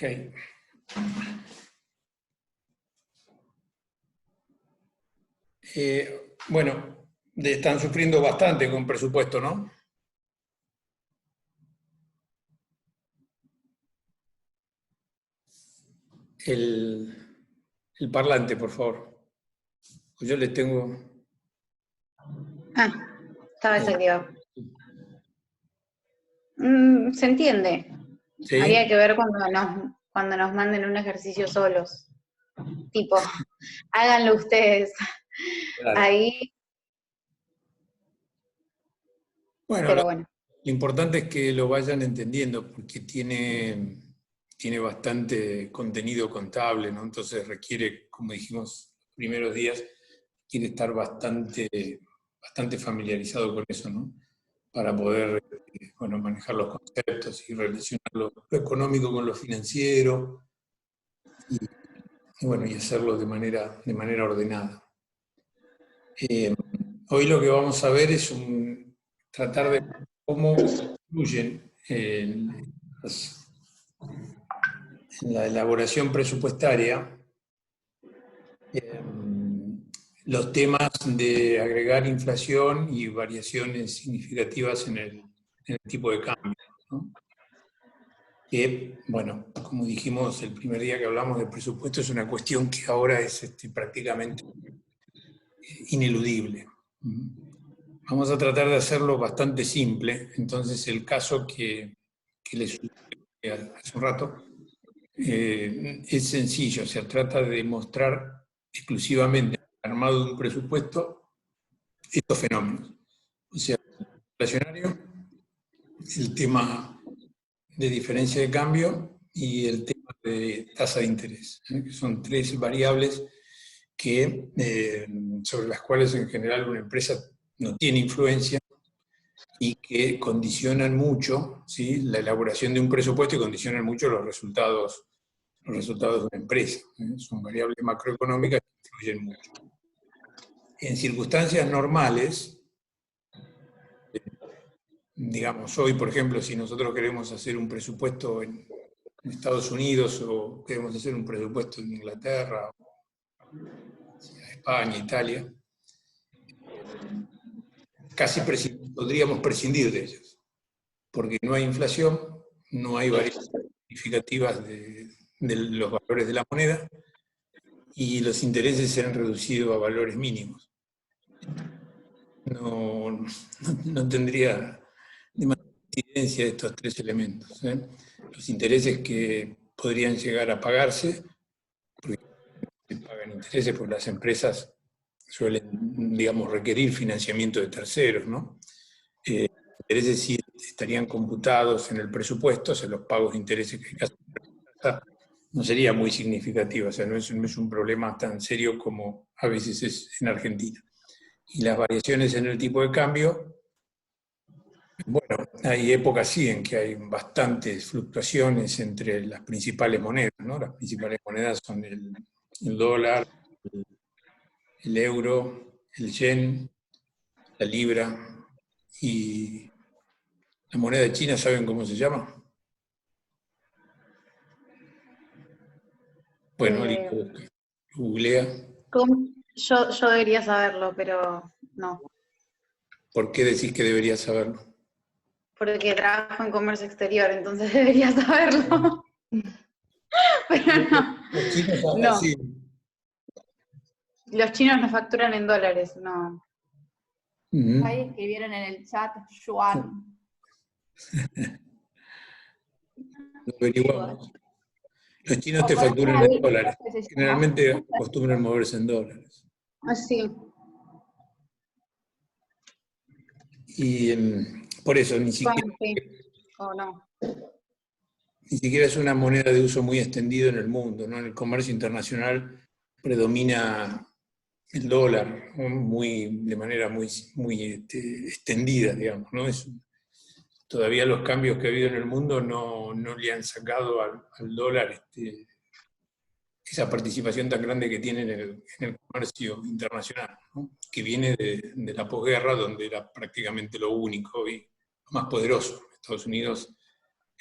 Ok. Bueno, están sufriendo bastante con presupuesto, ¿no? El parlante, por favor. Yo le tengo... Estaba desactivado. Se entiende. ¿Sí? Habría que ver cuando nos manden un ejercicio solos. Tipo, háganlo ustedes. Claro. Ahí. Bueno, Pero bueno. lo importante es que lo vayan entendiendo, porque tiene bastante contenido contable, ¿no? Entonces requiere, como dijimos los primeros días, quiere estar bastante familiarizado con eso, ¿no? Para poder manejar los conceptos y relacionar lo económico con lo financiero y hacerlo de manera ordenada. Hoy lo que vamos a ver es tratar de cómo influyen en la elaboración presupuestaria los temas de agregar inflación y variaciones significativas en el tipo de cambio, ¿no? Que, bueno, como dijimos el primer día que hablamos del presupuesto, es una cuestión que ahora es prácticamente ineludible. Vamos a tratar de hacerlo bastante simple. Entonces, el caso que les sugerí hace un rato es sencillo, o sea, trata de mostrar exclusivamente armado de un presupuesto estos fenómenos. O sea, el inflacionario, el tema de diferencia de cambio y el tema de tasa de interés, que son tres variables sobre las cuales en general una empresa no tiene influencia y que condicionan mucho, ¿sí?, la elaboración de un presupuesto y condicionan mucho los resultados de una empresa. Son variables macroeconómicas que influyen mucho. En circunstancias normales, digamos, hoy, por ejemplo, si nosotros queremos hacer un presupuesto en Estados Unidos o queremos hacer un presupuesto en Inglaterra, España, Italia, casi podríamos prescindir de ellos, porque no hay inflación, no hay variaciones significativas de los valores de la moneda y los intereses se han reducido a valores mínimos. No tendría demasiada incidencia estos tres elementos, ¿eh? Los intereses que podrían llegar a pagarse, porque se pagan intereses porque las empresas suelen, digamos, requerir financiamiento de terceros, ¿no? Los intereses sí estarían computados en el presupuesto, o sea, los pagos de intereses que hay que hacer no sería muy significativo, o sea, no es un problema tan serio como a veces es en Argentina. Y las variaciones en el tipo de cambio, bueno, hay épocas sí en que hay bastantes fluctuaciones entre las principales monedas, ¿no? Las principales monedas son el dólar, el euro, el yen, la libra y la moneda de China, ¿saben cómo se llama? Bueno, googlea. Yo debería saberlo, pero no. ¿Por qué decís que debería saberlo? Porque trabajo en comercio exterior, entonces debería saberlo. Pero no. Los chinos No. sí. Los chinos nos facturan en dólares, no. Ahí escribieron en el chat yuan. Lo averiguamos. Los chinos te facturan en dólares. Generalmente acostumbran moverse en dólares. Así. Y por eso ni siquiera es una moneda de uso muy extendido en el mundo, ¿no? En el comercio internacional predomina el dólar, ¿no? De manera muy extendida, digamos, ¿no? Todavía los cambios que ha habido en el mundo no le han sacado al dólar esa participación tan grande que tiene en el comercio internacional, ¿no? Que viene de la posguerra, donde era prácticamente lo único y lo más poderoso. Estados Unidos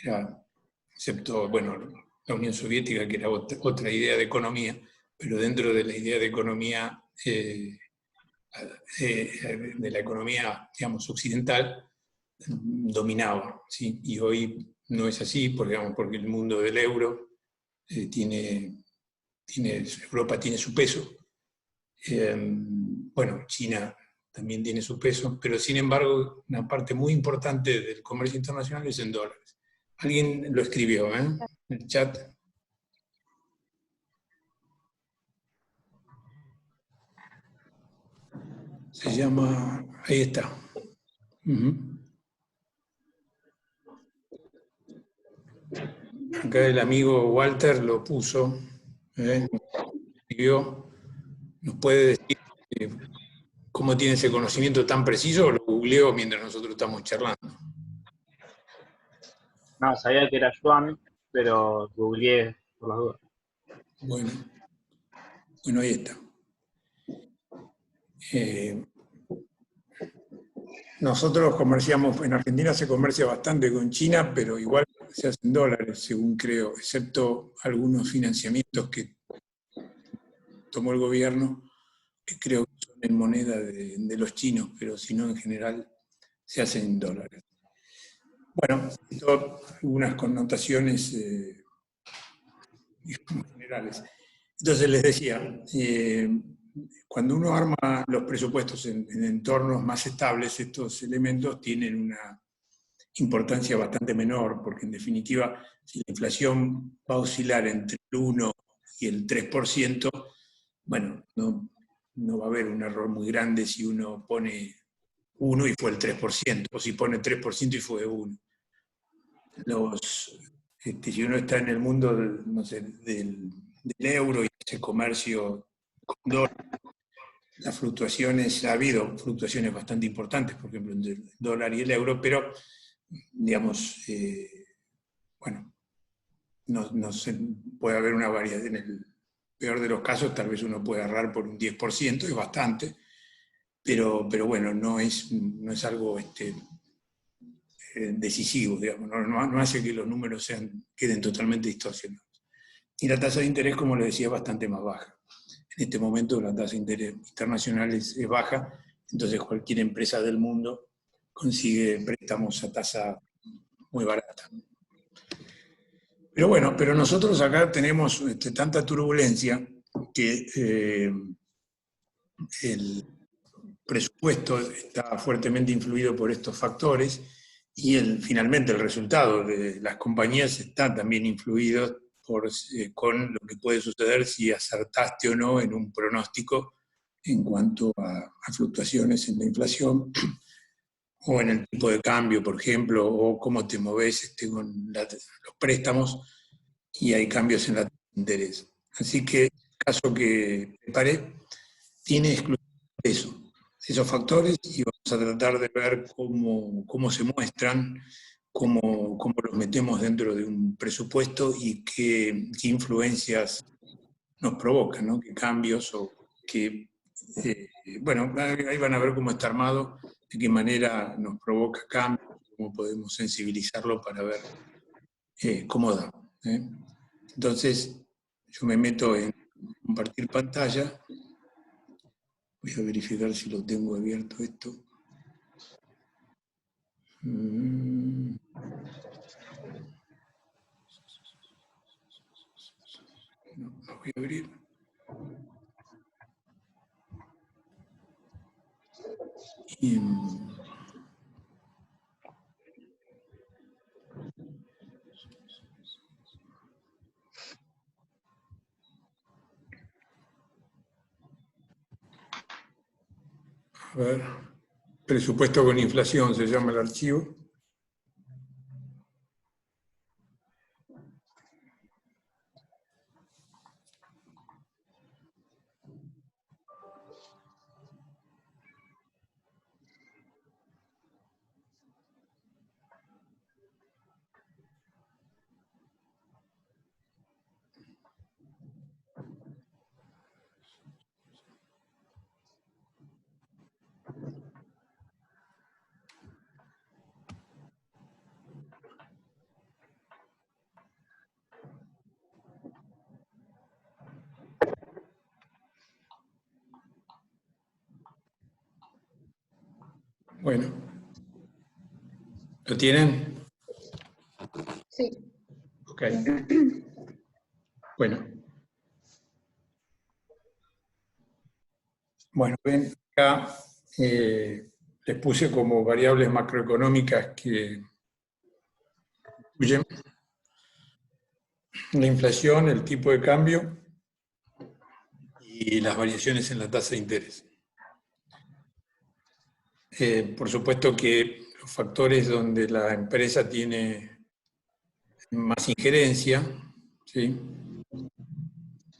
era, excepto, bueno, la Unión Soviética, que era otra idea de economía, pero dentro de la idea de economía, digamos, occidental, dominaba, ¿sí? Y hoy no es así, porque el mundo del euro Europa tiene su peso. Bueno, China también tiene su peso, pero sin embargo, una parte muy importante del comercio internacional es en dólares. Alguien lo escribió, en el chat. Se llama, ahí está. Acá el amigo Walter lo puso, escribió. ¿Nos puede decir cómo tiene ese conocimiento tan preciso? Lo googleó mientras nosotros estamos charlando. No, sabía que era yuan, pero googleé por las dudas. Bueno, ahí está. Nosotros comerciamos, en Argentina se comercia bastante con China, pero igual se hacen dólares, según creo, excepto algunos financiamientos que tomó el gobierno, que creo que son en moneda de los chinos, pero si no, en general se hacen en dólares. Bueno, esto, algunas connotaciones generales. Entonces les decía, cuando uno arma los presupuestos en entornos más estables, estos elementos tienen una importancia bastante menor, porque en definitiva, si la inflación va a oscilar entre el 1 y el 3%, bueno, no va a haber un error muy grande si uno pone 1 y fue el 3%, o si pone 3% y fue 1. Si uno está en el mundo del euro y ese comercio con dólares, las fluctuaciones, ha habido fluctuaciones bastante importantes, por ejemplo, entre el dólar y el euro, pero, digamos, bueno, no puede haber una variación. En el peor de los casos, tal vez uno puede ahorrar por un 10%, es bastante, pero bueno, no es algo decisivo, digamos, no hace que los números queden totalmente distorsionados. Y la tasa de interés, como les decía, es bastante más baja. En este momento la tasa de interés internacional es baja, entonces cualquier empresa del mundo consigue préstamos a tasa muy barata. Pero bueno, nosotros acá tenemos tanta turbulencia que el presupuesto está fuertemente influido por estos factores y finalmente el resultado de las compañías está también influido con lo que puede suceder si acertaste o no en un pronóstico en cuanto a fluctuaciones en la inflación o en el tipo de cambio, por ejemplo, o cómo te moves con los préstamos y hay cambios en la tasa de interés. Así que el caso que preparé tiene exclusivamente esos factores y vamos a tratar de ver cómo se muestran, cómo los metemos dentro de un presupuesto y qué influencias nos provocan, ¿no? Qué cambios o qué... bueno, ahí van a ver cómo está armado, de qué manera nos provoca cambios, cómo podemos sensibilizarlo para ver cómo da. Entonces, yo me meto en compartir pantalla. Voy a verificar si lo tengo abierto esto. No voy a abrir. A ver, presupuesto con inflación se llama el archivo. Bueno. ¿Lo tienen? Sí. Ok. Bueno. Bueno, ven, acá les puse como variables macroeconómicas que incluyen la inflación, el tipo de cambio y las variaciones en la tasa de interés. Por supuesto que los factores donde la empresa tiene más injerencia, ¿sí?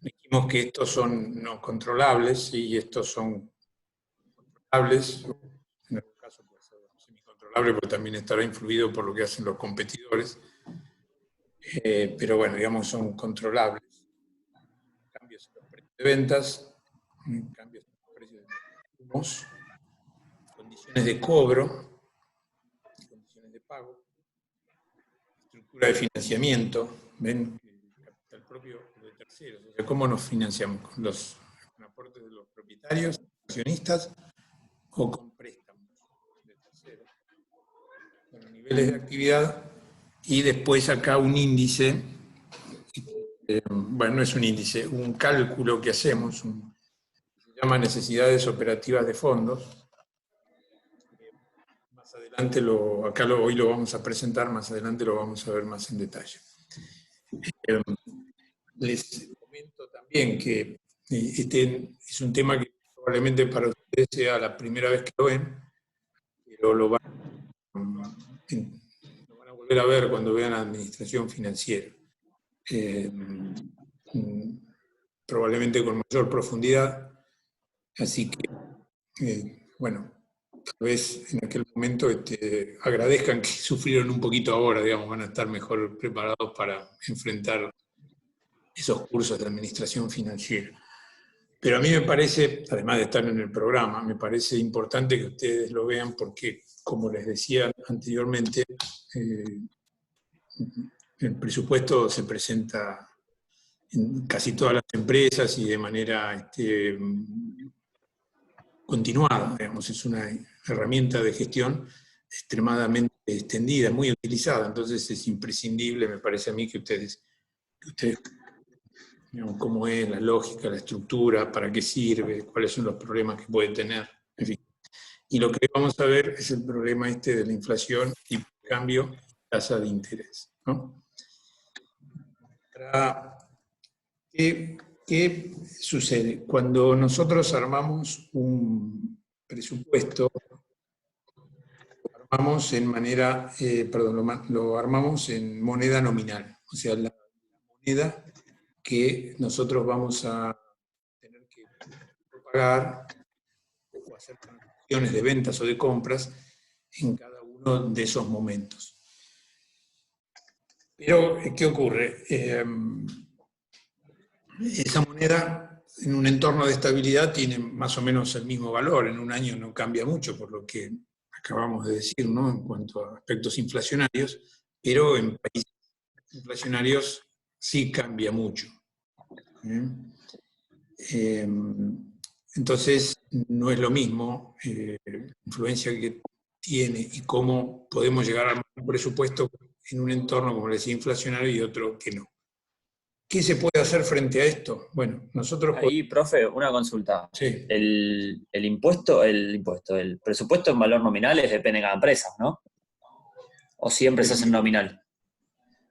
Dijimos que estos son no controlables y estos son controlables. En algún caso puede ser semicontrolable, pero también estará influido por lo que hacen los competidores. Pero bueno, digamos, son controlables. Cambios en los precios de ventas, cambios en los precios de insumos, condiciones de cobro, condiciones de pago, estructura de financiamiento, ven el capital propio de terceros, o sea, cómo nos financiamos, con aportes de los propietarios, accionistas o con préstamos de terceros, con los niveles de actividad y después acá un índice, bueno, no es un índice, un cálculo que hacemos, se llama necesidades operativas de fondos. Más adelante, hoy lo vamos a presentar, más adelante lo vamos a ver más en detalle. Les comento también que este es un tema que probablemente para ustedes sea la primera vez que lo ven, pero lo van a volver a ver cuando vean administración financiera. Probablemente con mayor profundidad, así que, bueno, tal vez en aquel momento agradezcan que sufrieron un poquito ahora, digamos, van a estar mejor preparados para enfrentar esos cursos de administración financiera. Pero a mí me parece, además de estar en el programa, me parece importante que ustedes lo vean porque, como les decía anteriormente, el presupuesto se presenta en casi todas las empresas y de manera continuada, digamos, es una herramienta de gestión extremadamente extendida, muy utilizada, entonces es imprescindible, me parece a mí, que ustedes digamos, cómo es la lógica, la estructura, para qué sirve, cuáles son los problemas que puede tener, en fin. Y lo que vamos a ver es el problema de la inflación, tipo de cambio y tasa de interés, ¿no? ¿Qué sucede? Cuando nosotros armamos un presupuesto, lo armamos en moneda nominal, o sea, la moneda que nosotros vamos a tener que pagar o hacer transacciones de ventas o de compras en cada uno de esos momentos. Pero, ¿qué ocurre? Esa moneda en un entorno de estabilidad tiene más o menos el mismo valor, en un año no cambia mucho, por lo que acabamos de decir, ¿no? En cuanto a aspectos inflacionarios, pero en países inflacionarios sí cambia mucho. Entonces, no es lo mismo la influencia que tiene y cómo podemos llegar a un presupuesto en un entorno, como les decía, inflacionario y otro que no. ¿Qué se puede hacer frente a esto? Bueno, nosotros... Ahí, profe, una consulta. Sí. El presupuesto en valor nominal depende de cada empresa, ¿no? ¿O siempre se hace en nominal?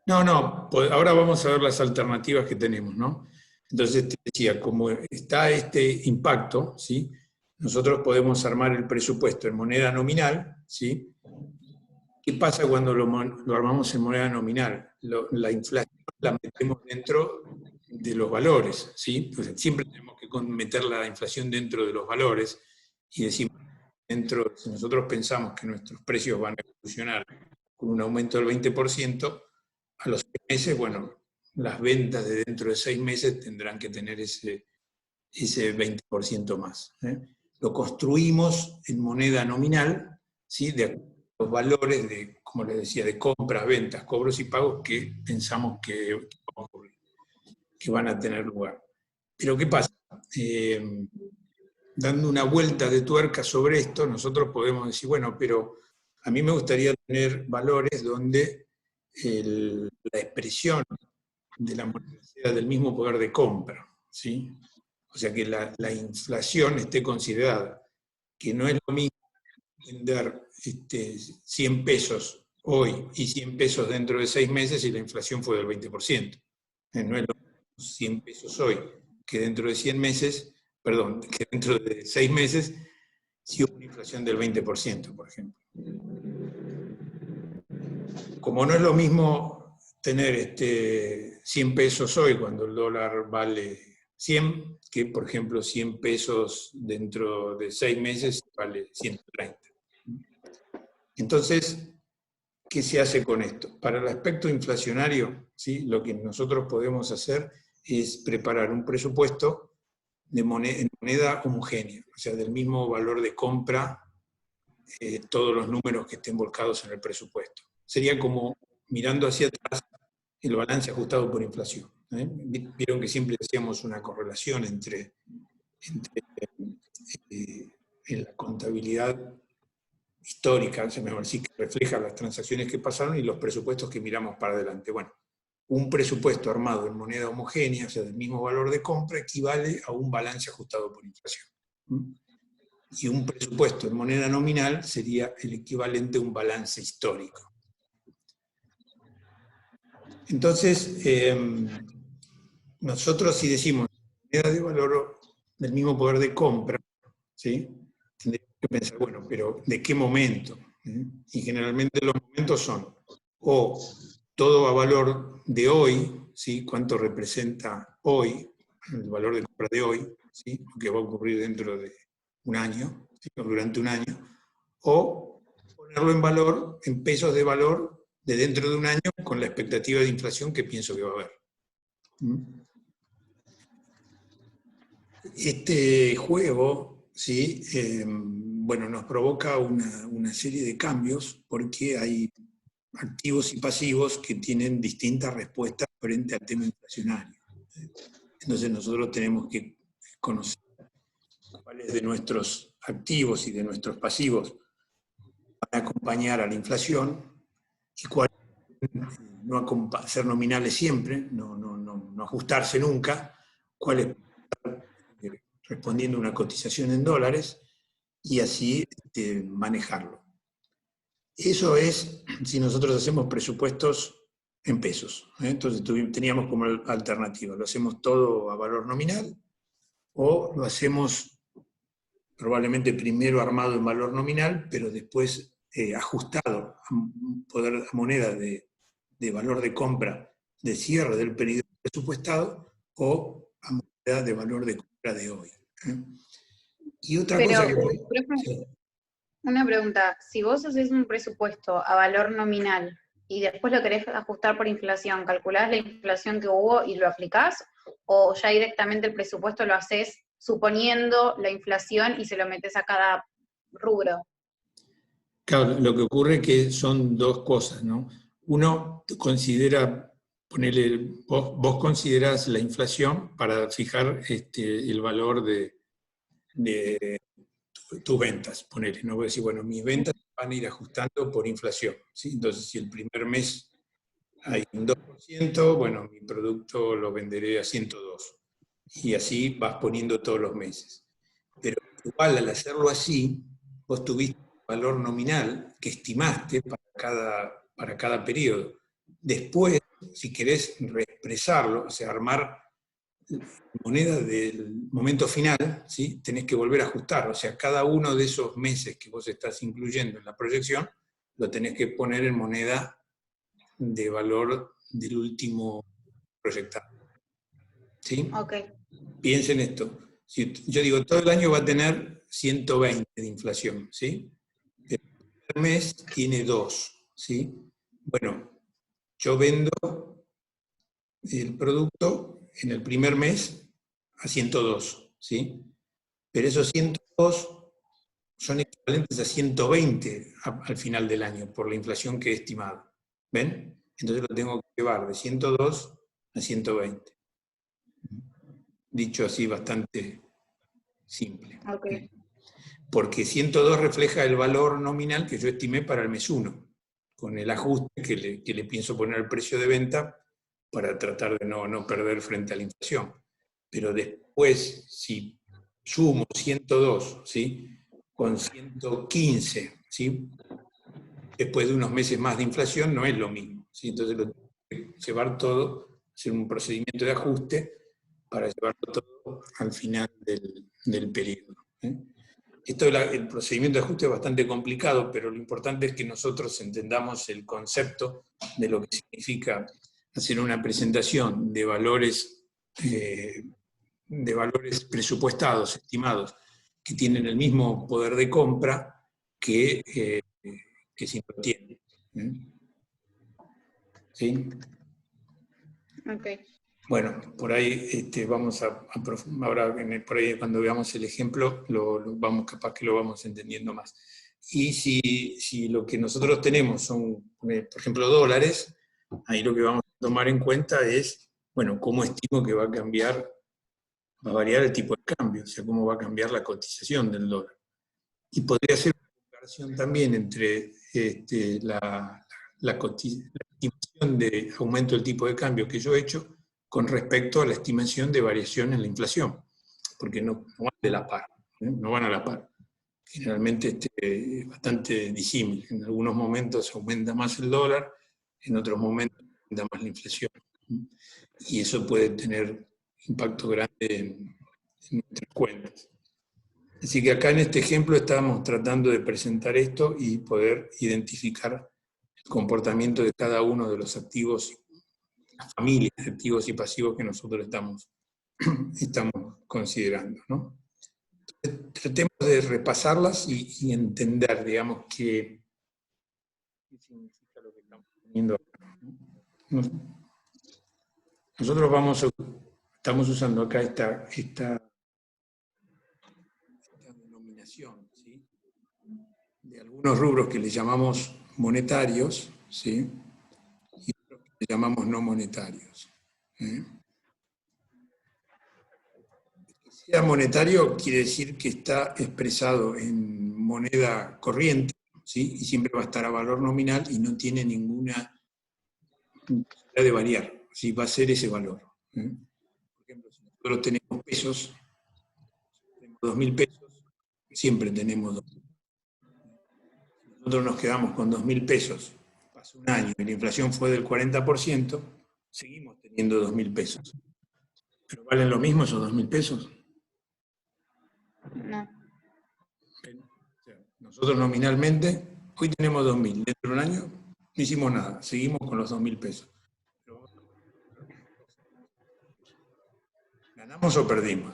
No, ahora vamos a ver las alternativas que tenemos, ¿no? Entonces, te decía, como está este impacto, ¿sí? Nosotros podemos armar el presupuesto en moneda nominal, ¿sí? ¿Qué pasa cuando lo armamos en moneda nominal? La inflación la metemos dentro de los valores, ¿sí? Pues siempre tenemos que meter la inflación dentro de los valores y decimos, si nosotros pensamos que nuestros precios van a evolucionar con un aumento del 20%, a los 6 meses, bueno, las ventas de dentro de 6 meses tendrán que tener ese 20% más. Lo construimos en moneda nominal, ¿sí? De acuerdo a los valores de, como les decía, de compras, ventas, cobros y pagos que pensamos que van a tener lugar. Pero ¿qué pasa? dando una vuelta de tuerca sobre esto, nosotros podemos decir, bueno, pero a mí me gustaría tener valores donde la expresión de la moneda sea del mismo poder de compra, ¿sí? O sea, que la inflación esté considerada, que no es lo mismo vender 100 pesos hoy y 100 pesos dentro de 6 meses y la inflación fue del 20%. No es lo mismo 100 pesos hoy que dentro de 100 meses, perdón, que dentro de 6 meses, si hubo una inflación del 20%, por ejemplo. Como no es lo mismo tener 100 pesos hoy cuando el dólar vale 100, que por ejemplo 100 pesos dentro de 6 meses vale 130. Entonces, ¿qué se hace con esto? Para el aspecto inflacionario, ¿sí? Lo que nosotros podemos hacer es preparar un presupuesto en moneda homogénea, o sea, del mismo valor de compra, todos los números que estén volcados en el presupuesto. Sería como, mirando hacia atrás, el balance ajustado por inflación. Vieron que siempre hacíamos una correlación entre la contabilidad histórica, se me va a decir, que refleja las transacciones que pasaron y los presupuestos que miramos para adelante. Bueno, un presupuesto armado en moneda homogénea, o sea, del mismo valor de compra, equivale a un balance ajustado por inflación. Y un presupuesto en moneda nominal sería el equivalente a un balance histórico. Entonces, nosotros si decimos moneda de valor del mismo poder de compra, ¿sí? Tendríamos que pensar, bueno, pero ¿de qué momento? Y generalmente los momentos son o todo a valor de hoy, ¿sí? ¿Cuánto representa hoy, el valor de compra de hoy, ¿sí? Lo que va a ocurrir dentro de un año, ¿sí? O durante un año, o ponerlo en valor, en pesos de valor de dentro de un año con la expectativa de inflación que pienso que va a haber. Este juego, ¿sí? Bueno, nos provoca una serie de cambios porque hay activos y pasivos que tienen distintas respuestas frente al tema inflacionario. Entonces nosotros tenemos que conocer cuáles de nuestros activos y de nuestros pasivos van a acompañar a la inflación y cuáles no ser nominales siempre, no ajustarse nunca, cuáles respondiendo a una cotización en dólares y así manejarlo. Eso es si nosotros hacemos presupuestos en pesos. Entonces teníamos como alternativa, lo hacemos todo a valor nominal o lo hacemos probablemente primero armado en valor nominal, pero después ajustado a moneda de valor de compra de cierre del periodo presupuestado o a moneda de valor de compra de hoy. Y otra cosa que... Sí. Una pregunta, si vos haces un presupuesto a valor nominal y después lo querés ajustar por inflación, ¿calculás la inflación que hubo y lo aplicás? ¿O ya directamente el presupuesto lo haces suponiendo la inflación y se lo metes a cada rubro? Claro, lo que ocurre es que son dos cosas, ¿no? Uno considera, vos considerás la inflación para fijar el valor de tus ventas, ponele, ¿no? Voy a decir, bueno, mis ventas van a ir ajustando por inflación, ¿sí? Entonces, si el primer mes hay un 2%, bueno, mi producto lo venderé a 102. Y así vas poniendo todos los meses. Pero igual al hacerlo así, vos tuviste un valor nominal que estimaste para cada periodo. Después, si querés reexpresarlo, o sea, armar moneda del momento final, ¿sí? Tenés que volver a ajustar, o sea, cada uno de esos meses que vos estás incluyendo en la proyección, lo tenés que poner en moneda de valor del último proyectado. ¿Sí? Okay. Piensen esto, si yo digo, todo el año va a tener 120 de inflación, ¿sí? El primer mes tiene 2, ¿sí? Bueno, yo vendo el producto en el primer mes a 102, ¿sí? Pero esos 102 son equivalentes a 120 al final del año, por la inflación que he estimado. ¿Ven? Entonces lo tengo que llevar de 102 a 120. Dicho así bastante simple. Ok. Porque 102 refleja el valor nominal que yo estimé para el mes 1, con el ajuste que le pienso poner al precio de venta para tratar de no perder frente a la inflación. Pero después, si sumo 102, ¿sí?, con 115, ¿sí?, después de unos meses más de inflación, no es lo mismo, ¿sí? Entonces lo tengo que llevar todo, hacer un procedimiento de ajuste para llevarlo todo al final del periodo. El procedimiento de ajuste es bastante complicado, pero lo importante es que nosotros entendamos el concepto de lo que significa hacer una presentación de valores presupuestados, estimados, que tienen el mismo poder de compra que si no tienen. ¿Sí? Ok. Bueno, por ahí vamos ahora por ahí cuando veamos el ejemplo, capaz que lo vamos entendiendo más. Y si lo que nosotros tenemos son, por ejemplo, dólares, ahí lo que vamos a tomar en cuenta es, bueno, cómo estimo que va a variar el tipo de cambio, o sea, cómo va a cambiar la cotización del dólar. Y podría ser una comparación también entre la estimación de aumento del tipo de cambio que yo he hecho con respecto a la estimación de variación en la inflación, porque no van de la par, no van a la par. Generalmente es bastante disímil. En algunos momentos aumenta más el dólar, en otros momentos aumenta más la inflación. Y eso puede tener impacto grande en nuestras cuentas. Así que acá en este ejemplo estamos tratando de presentar esto y poder identificar el comportamiento de cada uno de los activos, las familias de activos y pasivos que nosotros estamos considerando, ¿no? Entonces, tratemos de repasarlas y entender, digamos, qué significa lo que estamos teniendo acá. Nosotros estamos usando acá esta denominación, ¿sí?, de algunos rubros que le llamamos monetarios, ¿sí?, y otros que le llamamos no monetarios. Que sea monetario quiere decir que está expresado en moneda corriente, ¿sí?, y siempre va a estar a valor nominal y no tiene ninguna posibilidad de variar, ¿sí?, va a ser ese valor. Por ejemplo, si nosotros tenemos pesos, tenemos 2.000 pesos, siempre tenemos 2.000. Nosotros nos quedamos con 2.000 pesos, pasó un año y la inflación fue del 40%, seguimos teniendo 2.000 pesos. ¿Pero valen lo mismo esos 2.000 pesos? No. O sea, nosotros nominalmente, hoy tenemos 2.000, dentro de un año no hicimos nada, seguimos con los 2.000 pesos. ¿Ganamos o perdimos?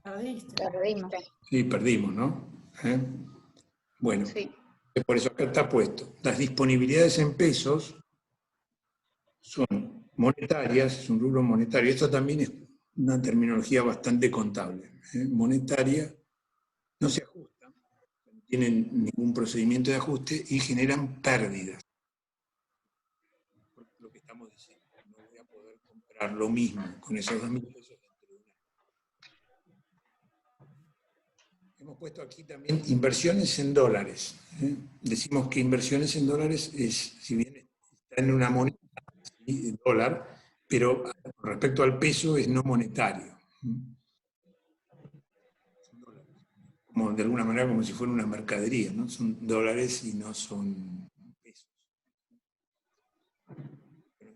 Perdimos. Sí, perdimos, ¿no? Bueno, Sí. por eso acá está puesto. Las disponibilidades en pesos son monetarias, es un rubro monetario. Esto también es una terminología bastante contable. Monetaria, no se ajustan, no tienen ningún procedimiento de ajuste y generan pérdidas. Lo que estamos diciendo, no voy a poder comprar lo mismo con esos 2.000 pesos dentro de un año. Hemos puesto aquí también inversiones en dólares. Decimos que inversiones en dólares es, si bien está en una moneda, ¿sí?, el dólar, pero con respecto al peso es no monetario. Como, de alguna manera como si fuera una mercadería, ¿no? Son dólares y no son pesos.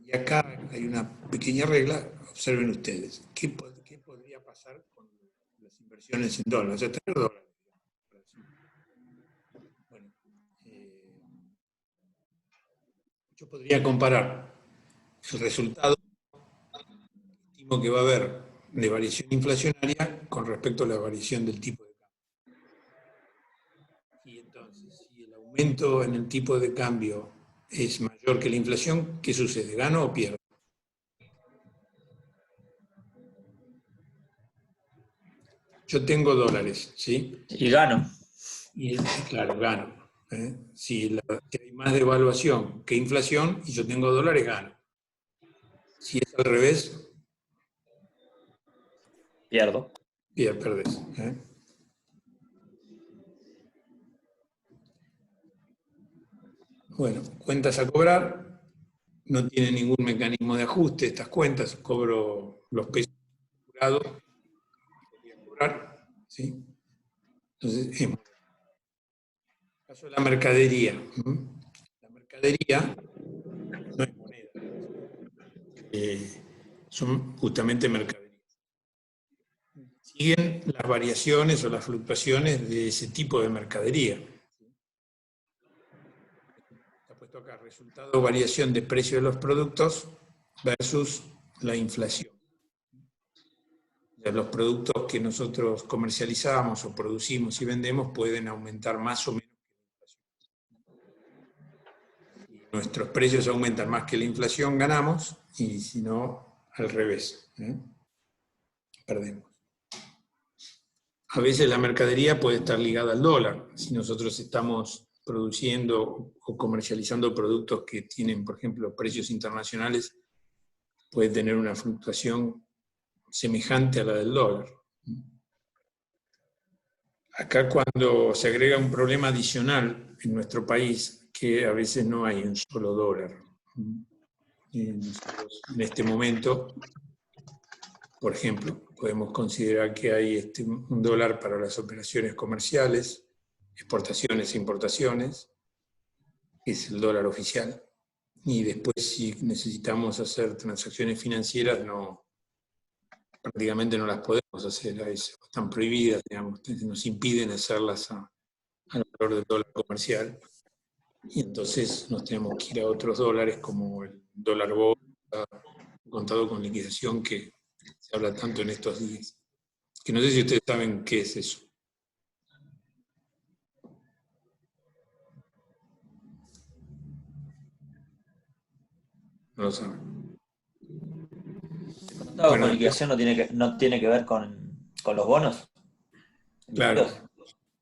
Y acá hay una pequeña regla, observen ustedes, ¿qué podría pasar con las inversiones en dólares? O sea, tener dólares. Bueno, yo podría comparar el resultado que va a haber de variación inflacionaria con respecto a la variación del tipo de cambio. Y entonces, si el aumento en el tipo de cambio es mayor que la inflación, ¿qué sucede? ¿Gano o pierdo? Yo tengo dólares, ¿sí? Y gano. Y claro, gano. Si hay más devaluación que inflación y yo tengo dólares, gano. Si es al revés, Pierdo. y ya perdés. Bueno, cuentas a cobrar, no tiene ningún mecanismo de ajuste estas cuentas, cobro los pesos curados, cobrar, ¿sí? Entonces, en el caso de la mercadería, la mercadería no es moneda, son justamente mercaderías. Siguen las variaciones o las fluctuaciones de ese tipo de mercadería. Está puesto acá, resultado o variación de precio de los productos versus la inflación. Los productos que nosotros comercializamos o producimos y vendemos pueden aumentar más o menos que la inflación. Si nuestros precios aumentan más que la inflación, ganamos, y si no, al revés, perdemos. A veces la mercadería puede estar ligada al dólar. Si nosotros estamos produciendo o comercializando productos que tienen, por ejemplo, precios internacionales, puede tener una fluctuación semejante a la del dólar. Acá cuando se agrega un problema adicional en nuestro país, que a veces no hay un solo dólar. En este momento, por ejemplo, podemos considerar que hay un dólar para las operaciones comerciales, exportaciones e importaciones, que es el dólar oficial. Y después, si necesitamos hacer transacciones financieras, prácticamente no las podemos hacer, están prohibidas, digamos, nos impiden hacerlas al valor del dólar comercial. Y entonces nos tenemos que ir a otros dólares, como el dólar bolsa, contado con liquidación, que se habla tanto en estos días. Que no sé si ustedes saben qué es eso. No lo saben. Contado con liquidación no tiene que ver con los bonos. Claro.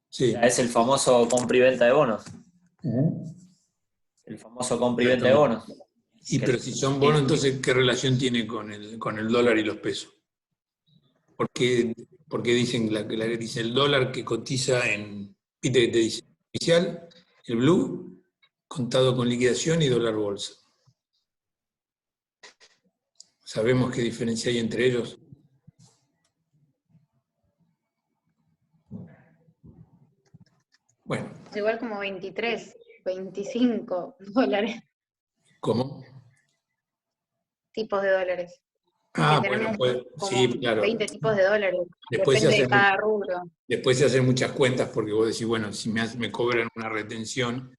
Sí. Es el famoso compra y venta de bonos. El famoso compra y venta de bonos. Pero si son bonos, entonces, ¿qué relación tiene con el dólar y los pesos? Porque dicen, dice el dólar que cotiza en, viste que te dice, oficial, el blue, contado con liquidación y dólar bolsa. ¿Sabemos qué diferencia hay entre ellos? Bueno. Es igual como 23, 25 dólares. ¿Cómo? Tipos de dólares. Ah, bueno, pues, sí, claro. 20 tipos de dólares. Después Depende de cada rubro. Después se hacen muchas cuentas porque vos decís, bueno, si me cobran una retención,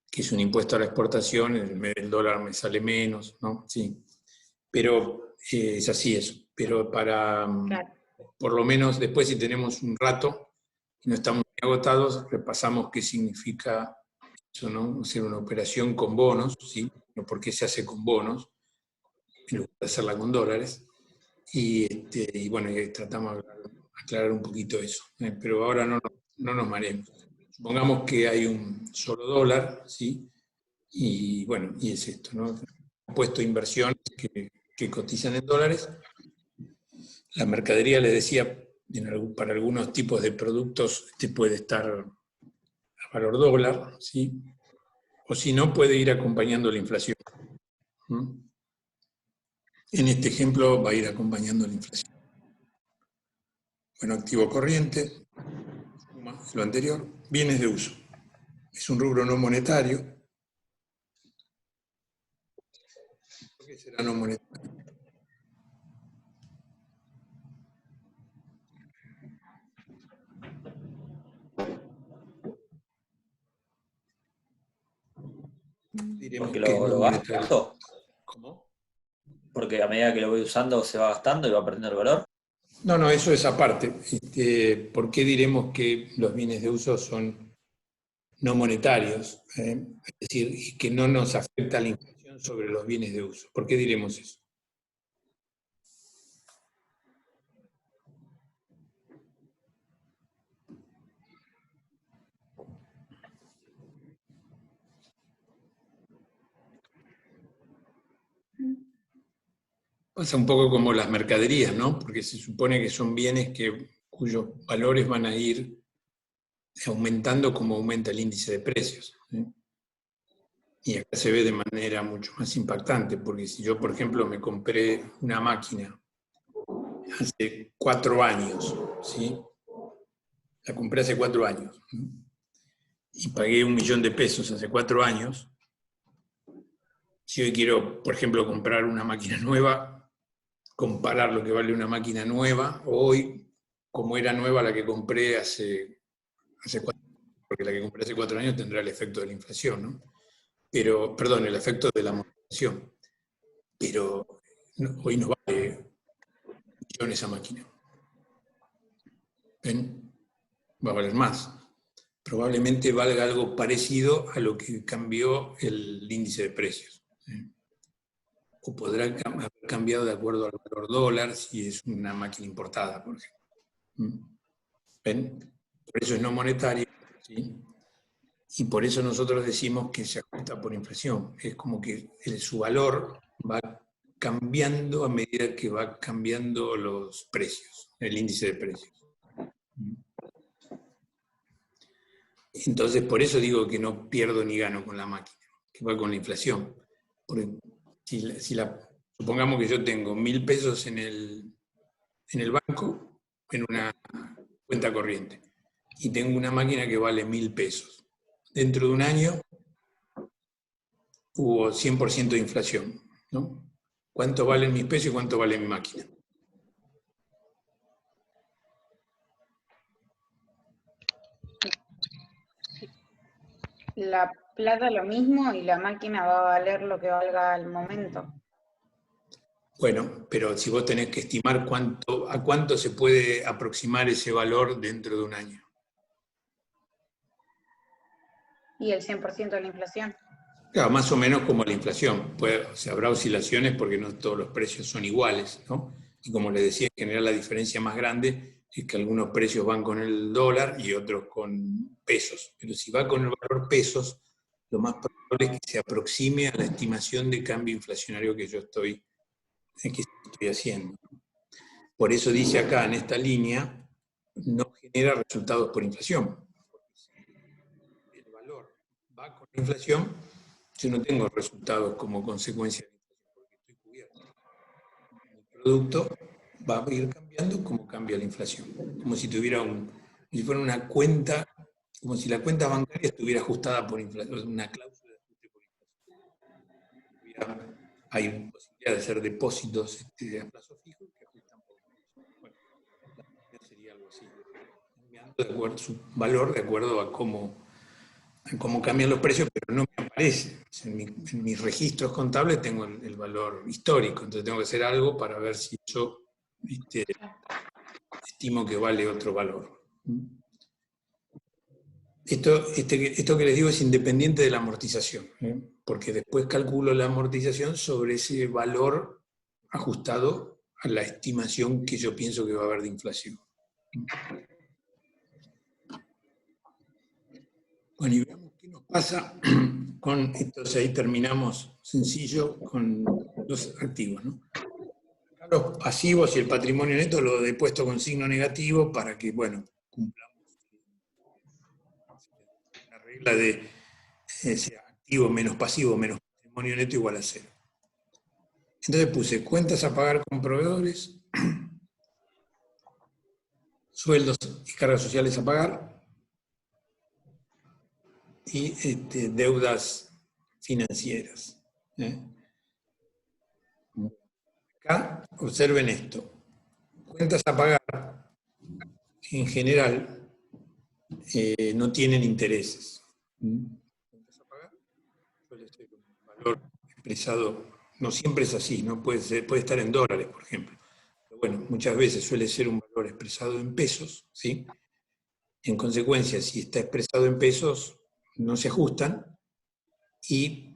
que es un impuesto a la exportación, el dólar me sale menos, ¿no? Sí. Pero es así eso. Pero Claro. por lo menos después, si tenemos un rato y no estamos muy agotados, repasamos qué significa eso, ¿no? Hacer una operación con bonos, ¿sí? No, por qué se hace con bonos, en lugar de hacerla con dólares. Y bueno, tratamos de aclarar un poquito eso. Pero ahora no nos mareemos. Supongamos que hay un solo dólar, ¿sí? Y bueno, y es esto, ¿no? Han puesto inversiones que cotizan en dólares. La mercadería, les decía, para algunos tipos de productos puede estar a valor dólar, ¿sí? O si no, puede ir acompañando la inflación. En este ejemplo va a ir acompañando la inflación. Bueno, activo corriente, lo anterior, bienes de uso. Es un rubro no monetario. ¿Por qué será no monetario? Diremos porque que es no lo monetario. gasto. ¿Cómo? Porque a medida que lo voy usando se va gastando y va perdiendo el valor. No, eso es aparte. ¿Por qué diremos que los bienes de uso son no monetarios? Es decir, que no nos afecta la inflación sobre los bienes de uso. ¿Por qué diremos eso? Pasa un poco como las mercaderías, ¿no? Porque se supone que son bienes cuyos valores van a ir aumentando como aumenta el índice de precios, ¿sí? Y acá se ve de manera mucho más impactante, porque si yo, por ejemplo, me compré una máquina hace 4 años, ¿sí? La compré hace 4 años, ¿sí? Y pagué $1.000.000 hace 4 años. Si hoy quiero, por ejemplo, comprar una máquina nueva, comparar lo que vale una máquina nueva hoy, como era nueva la que compré hace 4 años, porque la que compré hace 4 años tendrá el efecto de la inflación, ¿no? Pero, perdón, el efecto de la amortización. Pero hoy no vale millones esa máquina. ¿Ven? Va a valer más. Probablemente valga algo parecido a lo que cambió el índice de precios. O podrá haber cambiado de acuerdo al valor dólar si es una máquina importada, por ejemplo. ¿Ven? Por eso es no monetario, ¿sí? Y por eso nosotros decimos que se ajusta por inflación. Es como que su valor va cambiando a medida que va cambiando los precios, el índice de precios. Entonces, por eso digo que no pierdo ni gano con la máquina, que va con la inflación. Porque supongamos que yo tengo $1.000 en el banco, en una cuenta corriente, y tengo una máquina que vale $1.000. Dentro de un año hubo 100% de inflación, ¿no? ¿Cuánto valen mis pesos y cuánto vale mi máquina? La plata lo mismo y la máquina va a valer lo que valga al momento. Bueno, pero si vos tenés que estimar a cuánto se puede aproximar ese valor dentro de un año. ¿Y el 100% de la inflación? Claro, más o menos como la inflación. Habrá oscilaciones porque no todos los precios son iguales, ¿no? Y como les decía, en general la diferencia más grande es que algunos precios van con el dólar y otros con pesos. Pero si va con el valor pesos, lo más probable es que se aproxime a la estimación de cambio inflacionario que yo estoy haciendo. Por eso dice acá en esta línea, no genera resultados por inflación. Si el valor va con la inflación, yo no tengo resultados como consecuencia de la inflación, porque estoy cubierto. El producto va a ir cambiando como cambia la inflación. Como si fuera una cuenta, como si la cuenta bancaria estuviera ajustada por inflación, una cláusula de ajuste por inflación. Hay posibilidad de hacer depósitos a plazo fijo que ajustan por inflación. Bueno, la moneda sería algo así, cambiando su valor de acuerdo a cómo cambian los precios, pero no me aparece. En mis registros contables tengo el valor histórico, entonces tengo que hacer algo para ver si yo estimo que vale otro valor. Esto que les digo es independiente de la amortización, porque después calculo la amortización sobre ese valor ajustado a la estimación que yo pienso que va a haber de inflación. Bueno, y veamos qué nos pasa con, entonces ahí terminamos sencillo con los activos, ¿no? Acá los pasivos y el patrimonio neto lo he puesto con signo negativo para que, bueno, cumplamos la regla de activo menos pasivo menos patrimonio neto igual a 0. Entonces puse cuentas a pagar con proveedores, sueldos y cargas sociales a pagar, y deudas financieras. Acá observen esto. Cuentas a pagar, en general, no tienen intereses. Cuentas a pagar suele ser un valor expresado, no siempre es así, ¿no? Puede estar en dólares, por ejemplo. Pero bueno, muchas veces suele ser un valor expresado en pesos, ¿sí? En consecuencia, si está expresado en pesos, no se ajustan, y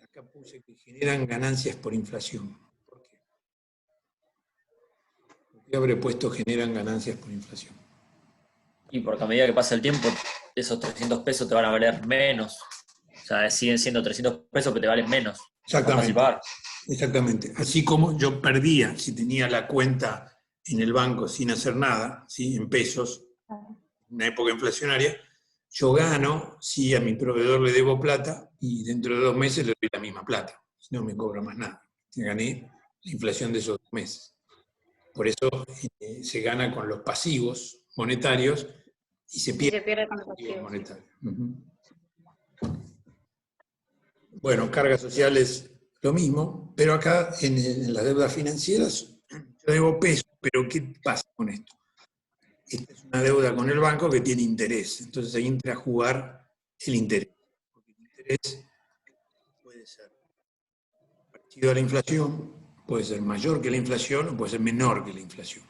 acá puse que generan ganancias por inflación. ¿Por qué? ¿Por qué habré puesto generan ganancias por inflación? Y porque a medida que pasa el tiempo, esos 300 pesos te van a valer menos. O sea, siguen siendo 300 pesos que te valen menos. Exactamente. Exactamente. Así como yo perdía, si tenía la cuenta en el banco sin hacer nada, ¿sí? En pesos, en una época inflacionaria, yo gano si a mi proveedor le debo plata y dentro de 2 meses le doy la misma plata. No me cobra más nada. Gané la inflación de esos 2 meses. Por eso se gana con los pasivos monetarios y se Y pierde se pierde con con los los pasivos activos. monetarios. Bueno, cargas sociales, lo mismo, pero acá en las deudas financieras yo debo pesos, pero ¿qué pasa con esto? Esta es una deuda con el banco que tiene interés, entonces ahí entra a jugar el interés. Porque el interés puede ser parecido a la inflación, puede ser mayor que la inflación o puede ser menor que la inflación.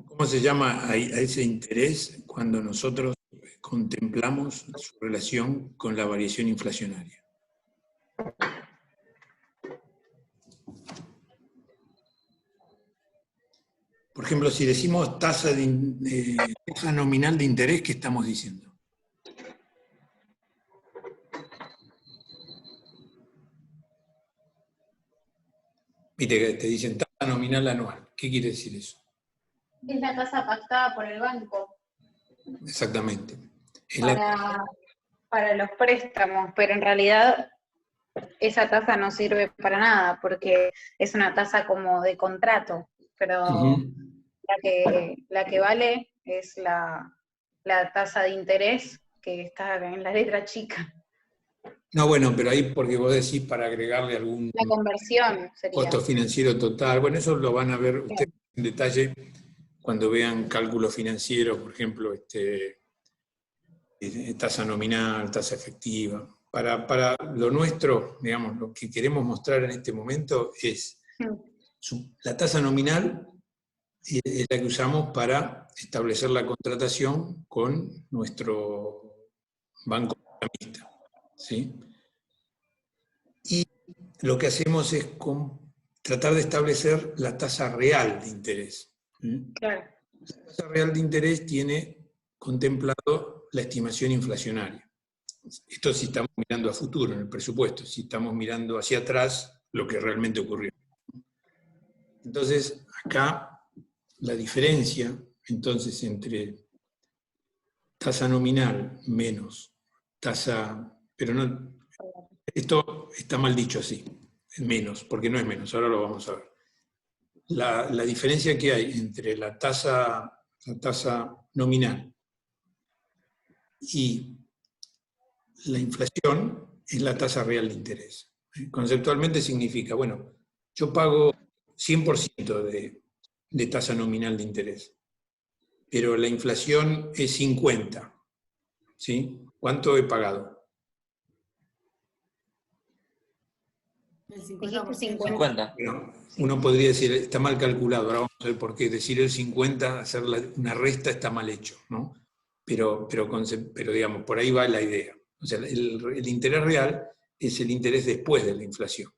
¿Cómo se llama a ese interés cuando nosotros contemplamos su relación con la variación inflacionaria? Por ejemplo, si decimos tasa nominal de interés, ¿qué estamos diciendo? Viste que te dicen tasa nominal anual. ¿Qué quiere decir eso? Es la tasa pactada por el banco Exactamente. para los préstamos, pero en realidad esa tasa no sirve para nada porque es una tasa como de contrato, pero la que vale es la tasa de interés que está en la letra chica. No, bueno, pero ahí porque vos decís para agregarle algún La conversión sería. costo financiero total. Bueno, eso lo van a ver ustedes en detalle cuando vean cálculos financieros, por ejemplo, tasa nominal, tasa efectiva. Para lo nuestro, digamos, lo que queremos mostrar en este momento es la tasa nominal es la que usamos para establecer la contratación con nuestro banco prestamista, ¿sí? Y lo que hacemos es tratar de establecer la tasa real de interés. Claro. La tasa real de interés tiene contemplado la estimación inflacionaria. Esto si estamos mirando a futuro en el presupuesto, si estamos mirando hacia atrás lo que realmente ocurrió. Entonces, acá la diferencia entonces entre tasa nominal menos tasa, pero no, esto está mal dicho así, menos, porque no es menos, ahora lo vamos a ver. La diferencia que hay entre la tasa nominal y la inflación es la tasa real de interés. Conceptualmente significa, bueno, yo pago 100% de tasa nominal de interés, pero la inflación es 50%, ¿sí? ¿Cuánto he pagado? El Dijiste 50. Bueno, uno podría decir, está mal calculado, ahora vamos a ver por qué. Decir el 50, hacer una resta está mal hecho, ¿no? Pero digamos, por ahí va la idea. O sea, el interés real es el interés después de la inflación.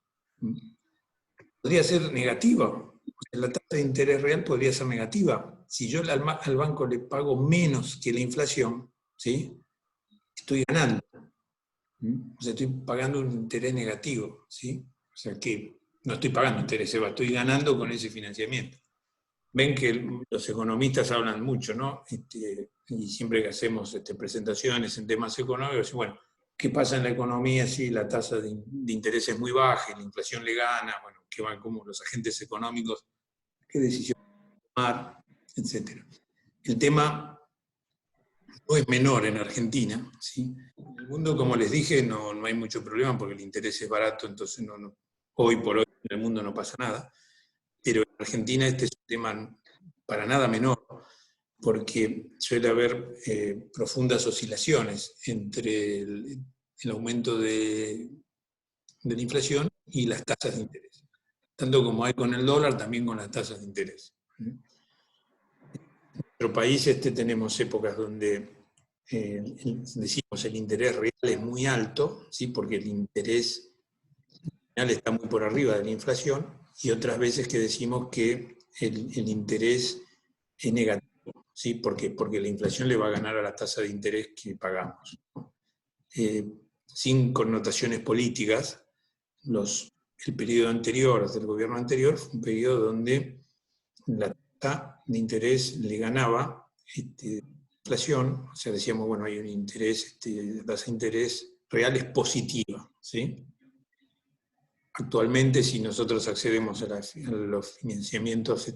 Podría ser negativa. O sea, la tasa de interés real podría ser negativa. Si yo al banco le pago menos que la inflación, ¿sí? Estoy ganando. O sea, estoy pagando un interés negativo, ¿sí? O sea, que no estoy pagando interés, estoy ganando con ese financiamiento. Ven que los economistas hablan mucho, ¿no? Y siempre que hacemos presentaciones en temas económicos, bueno, ¿qué pasa en la economía si la tasa de interés es muy baja y la inflación le gana? Bueno, ¿qué van como los agentes económicos? ¿Qué decisión tomar? Etcétera. El tema no es menor en Argentina, ¿sí? En el mundo, como les dije, no hay mucho problema porque el interés es barato, entonces hoy por hoy en el mundo no pasa nada. Pero en Argentina este es un tema para nada menor, porque suele haber profundas oscilaciones entre el aumento de la inflación y las tasas de interés. Tanto como hay con el dólar, también con las tasas de interés. En nuestro país tenemos épocas donde decimos el interés real es muy alto, ¿sí? Porque el interés real está muy por arriba de la inflación, y otras veces que decimos que el interés es negativo, ¿sí? Porque la inflación le va a ganar a la tasa de interés que pagamos, ¿no? sin connotaciones políticas, el periodo anterior, del gobierno anterior, fue un periodo donde la tasa de interés le ganaba inflación, o sea, decíamos, bueno, hay un interés, la tasa de interés real es positiva, ¿sí? Actualmente, si nosotros accedemos a los financiamientos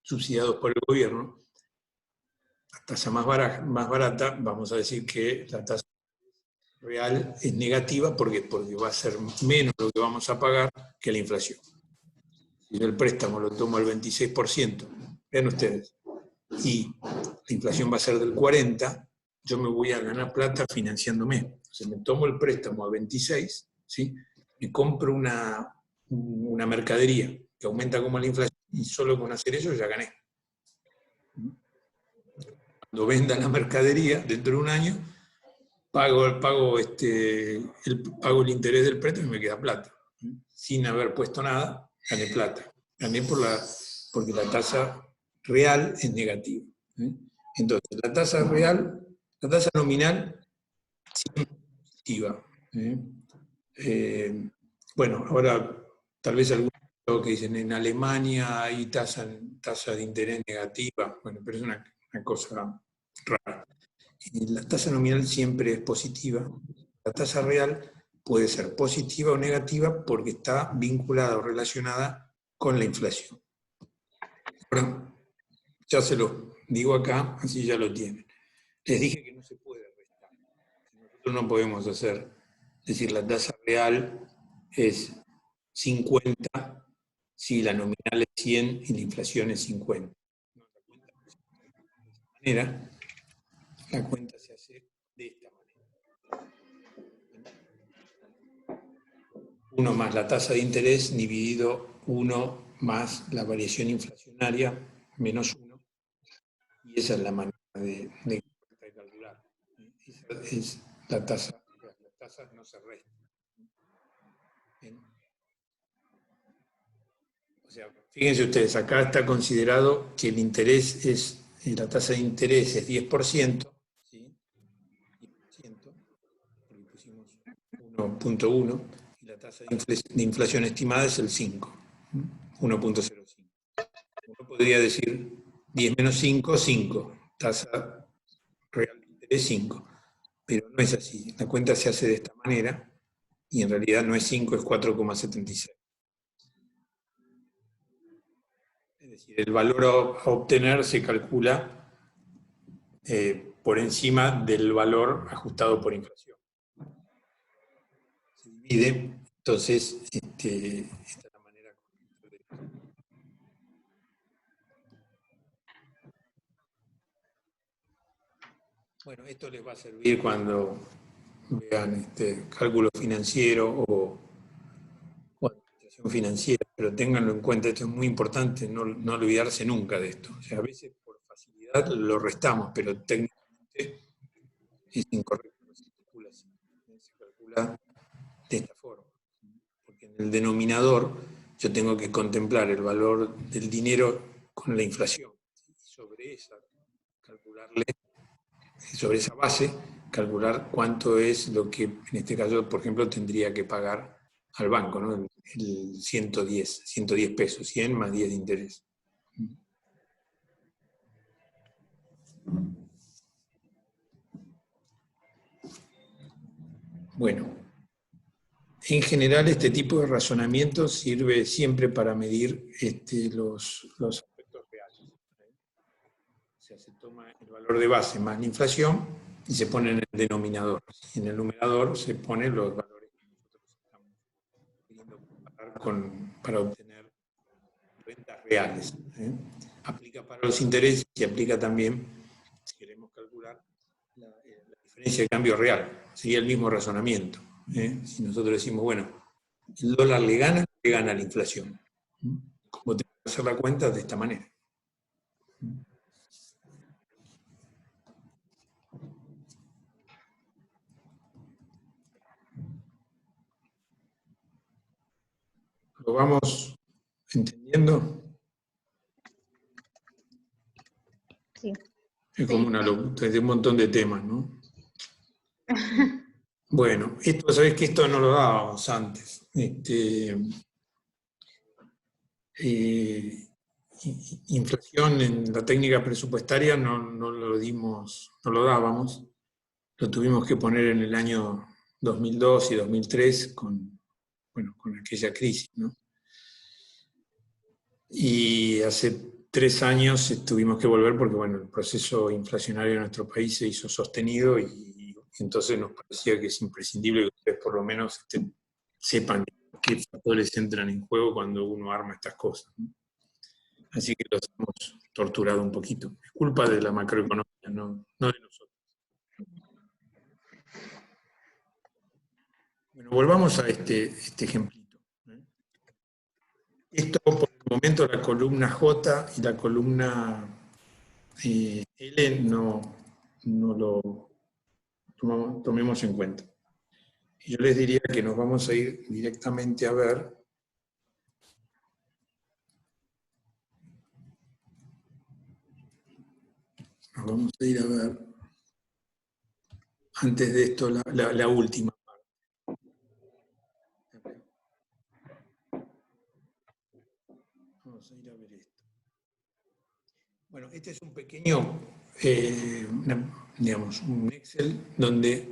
subsidiados por el gobierno, la tasa más barata, vamos a decir que la tasa real es negativa porque va a ser menos lo que vamos a pagar que la inflación. Si yo el préstamo lo tomo al 26%, vean ustedes, y la inflación va a ser del 40%, yo me voy a ganar plata financiándome. O sea, me tomo el préstamo a 26, ¿sí? Me compro una mercadería que aumenta como la inflación y solo con hacer eso ya gané. Cuando venda la mercadería dentro de un año, pago el interés del préstamo y me queda plata. Sin haber puesto nada, gané plata. Gané porque la tasa real es negativa. Entonces, la tasa nominal siempre es positiva. Bueno, ahora tal vez algunos que dicen en Alemania hay tasa de interés negativa, bueno, pero es una cosa rara. Y la tasa nominal siempre es positiva. La tasa real puede ser positiva o negativa porque está vinculada o relacionada con la inflación. Ahora, ya se lo digo acá, así ya lo tienen. Les dije que no se puede restar. Nosotros no podemos decir la tasa real es 50 si la nominal es 100 y la inflación es 50. De esta manera, la cuenta se hace de esta manera. 1 más la tasa de interés dividido 1 más la variación inflacionaria menos 1. Y esa es la manera de calcular. Esa es la tasa. Las tasas no se restan. ¿Bien? O sea, fíjense ustedes, acá está considerado que el interés la tasa de interés es 10%, ¿sí? 10%, porque pusimos 1.1, y la tasa de inflación estimada es el 5, 1.05. Uno podría decir 10 menos 5, 5, tasa real de interés 5, pero no es así. La cuenta se hace de esta manera, y en realidad no es 5, es 4,76. Es decir, el valor a obtener se calcula por encima del valor ajustado por inflación. Se divide, entonces, esta es la manera correcta de... Bueno, esto les va a servir cuando vean cálculo financiero o administración financiera, pero ténganlo en cuenta, esto es muy importante, no olvidarse nunca de esto. O sea, a veces por facilidad lo restamos, pero técnicamente es incorrecto, se calcula de esta forma. Porque en el denominador yo tengo que contemplar el valor del dinero con la inflación. Y sobre esa base, calcular cuánto es lo que, en este caso, por ejemplo, tendría que pagar al banco, ¿no? El 110 pesos, 100 más 10 de interés. Bueno, en general este tipo de razonamiento sirve siempre para medir los aspectos reales. O sea, se toma el valor de base más la inflación y se pone en el denominador. Y en el numerador se ponen los valores que nosotros estamos queriendo comparar para obtener rentas reales. Aplica para los intereses y aplica también, si queremos calcular, la diferencia de cambio real. Sería el mismo razonamiento. Si nosotros decimos, bueno, el dólar le gana a la inflación. ¿Cómo tengo que hacer la cuenta? De esta manera. ¿Lo vamos entendiendo? Sí. Es como una locura, es un montón de temas, ¿no? Bueno, esto, sabés que esto no lo dábamos antes. Inflación en la técnica presupuestaria no lo dimos, no lo dábamos. Lo tuvimos que poner en el año 2002 y 2003 con aquella crisis, ¿no? Y hace 3 años tuvimos que volver porque, bueno, el proceso inflacionario en nuestro país se hizo sostenido y entonces nos parecía que es imprescindible que ustedes por lo menos sepan qué factores entran en juego cuando uno arma estas cosas, ¿no? Así que los hemos torturado un poquito. Es culpa de la macroeconomía, no de nosotros. Bueno, volvamos a este ejemplito. Esto, por el momento, la columna J y la columna L no lo tomemos en cuenta. Y yo les diría que nos vamos a ir directamente a ver antes de esto la última parte. Vamos a ir a ver esto. Bueno, este es un pequeño, digamos, un Excel donde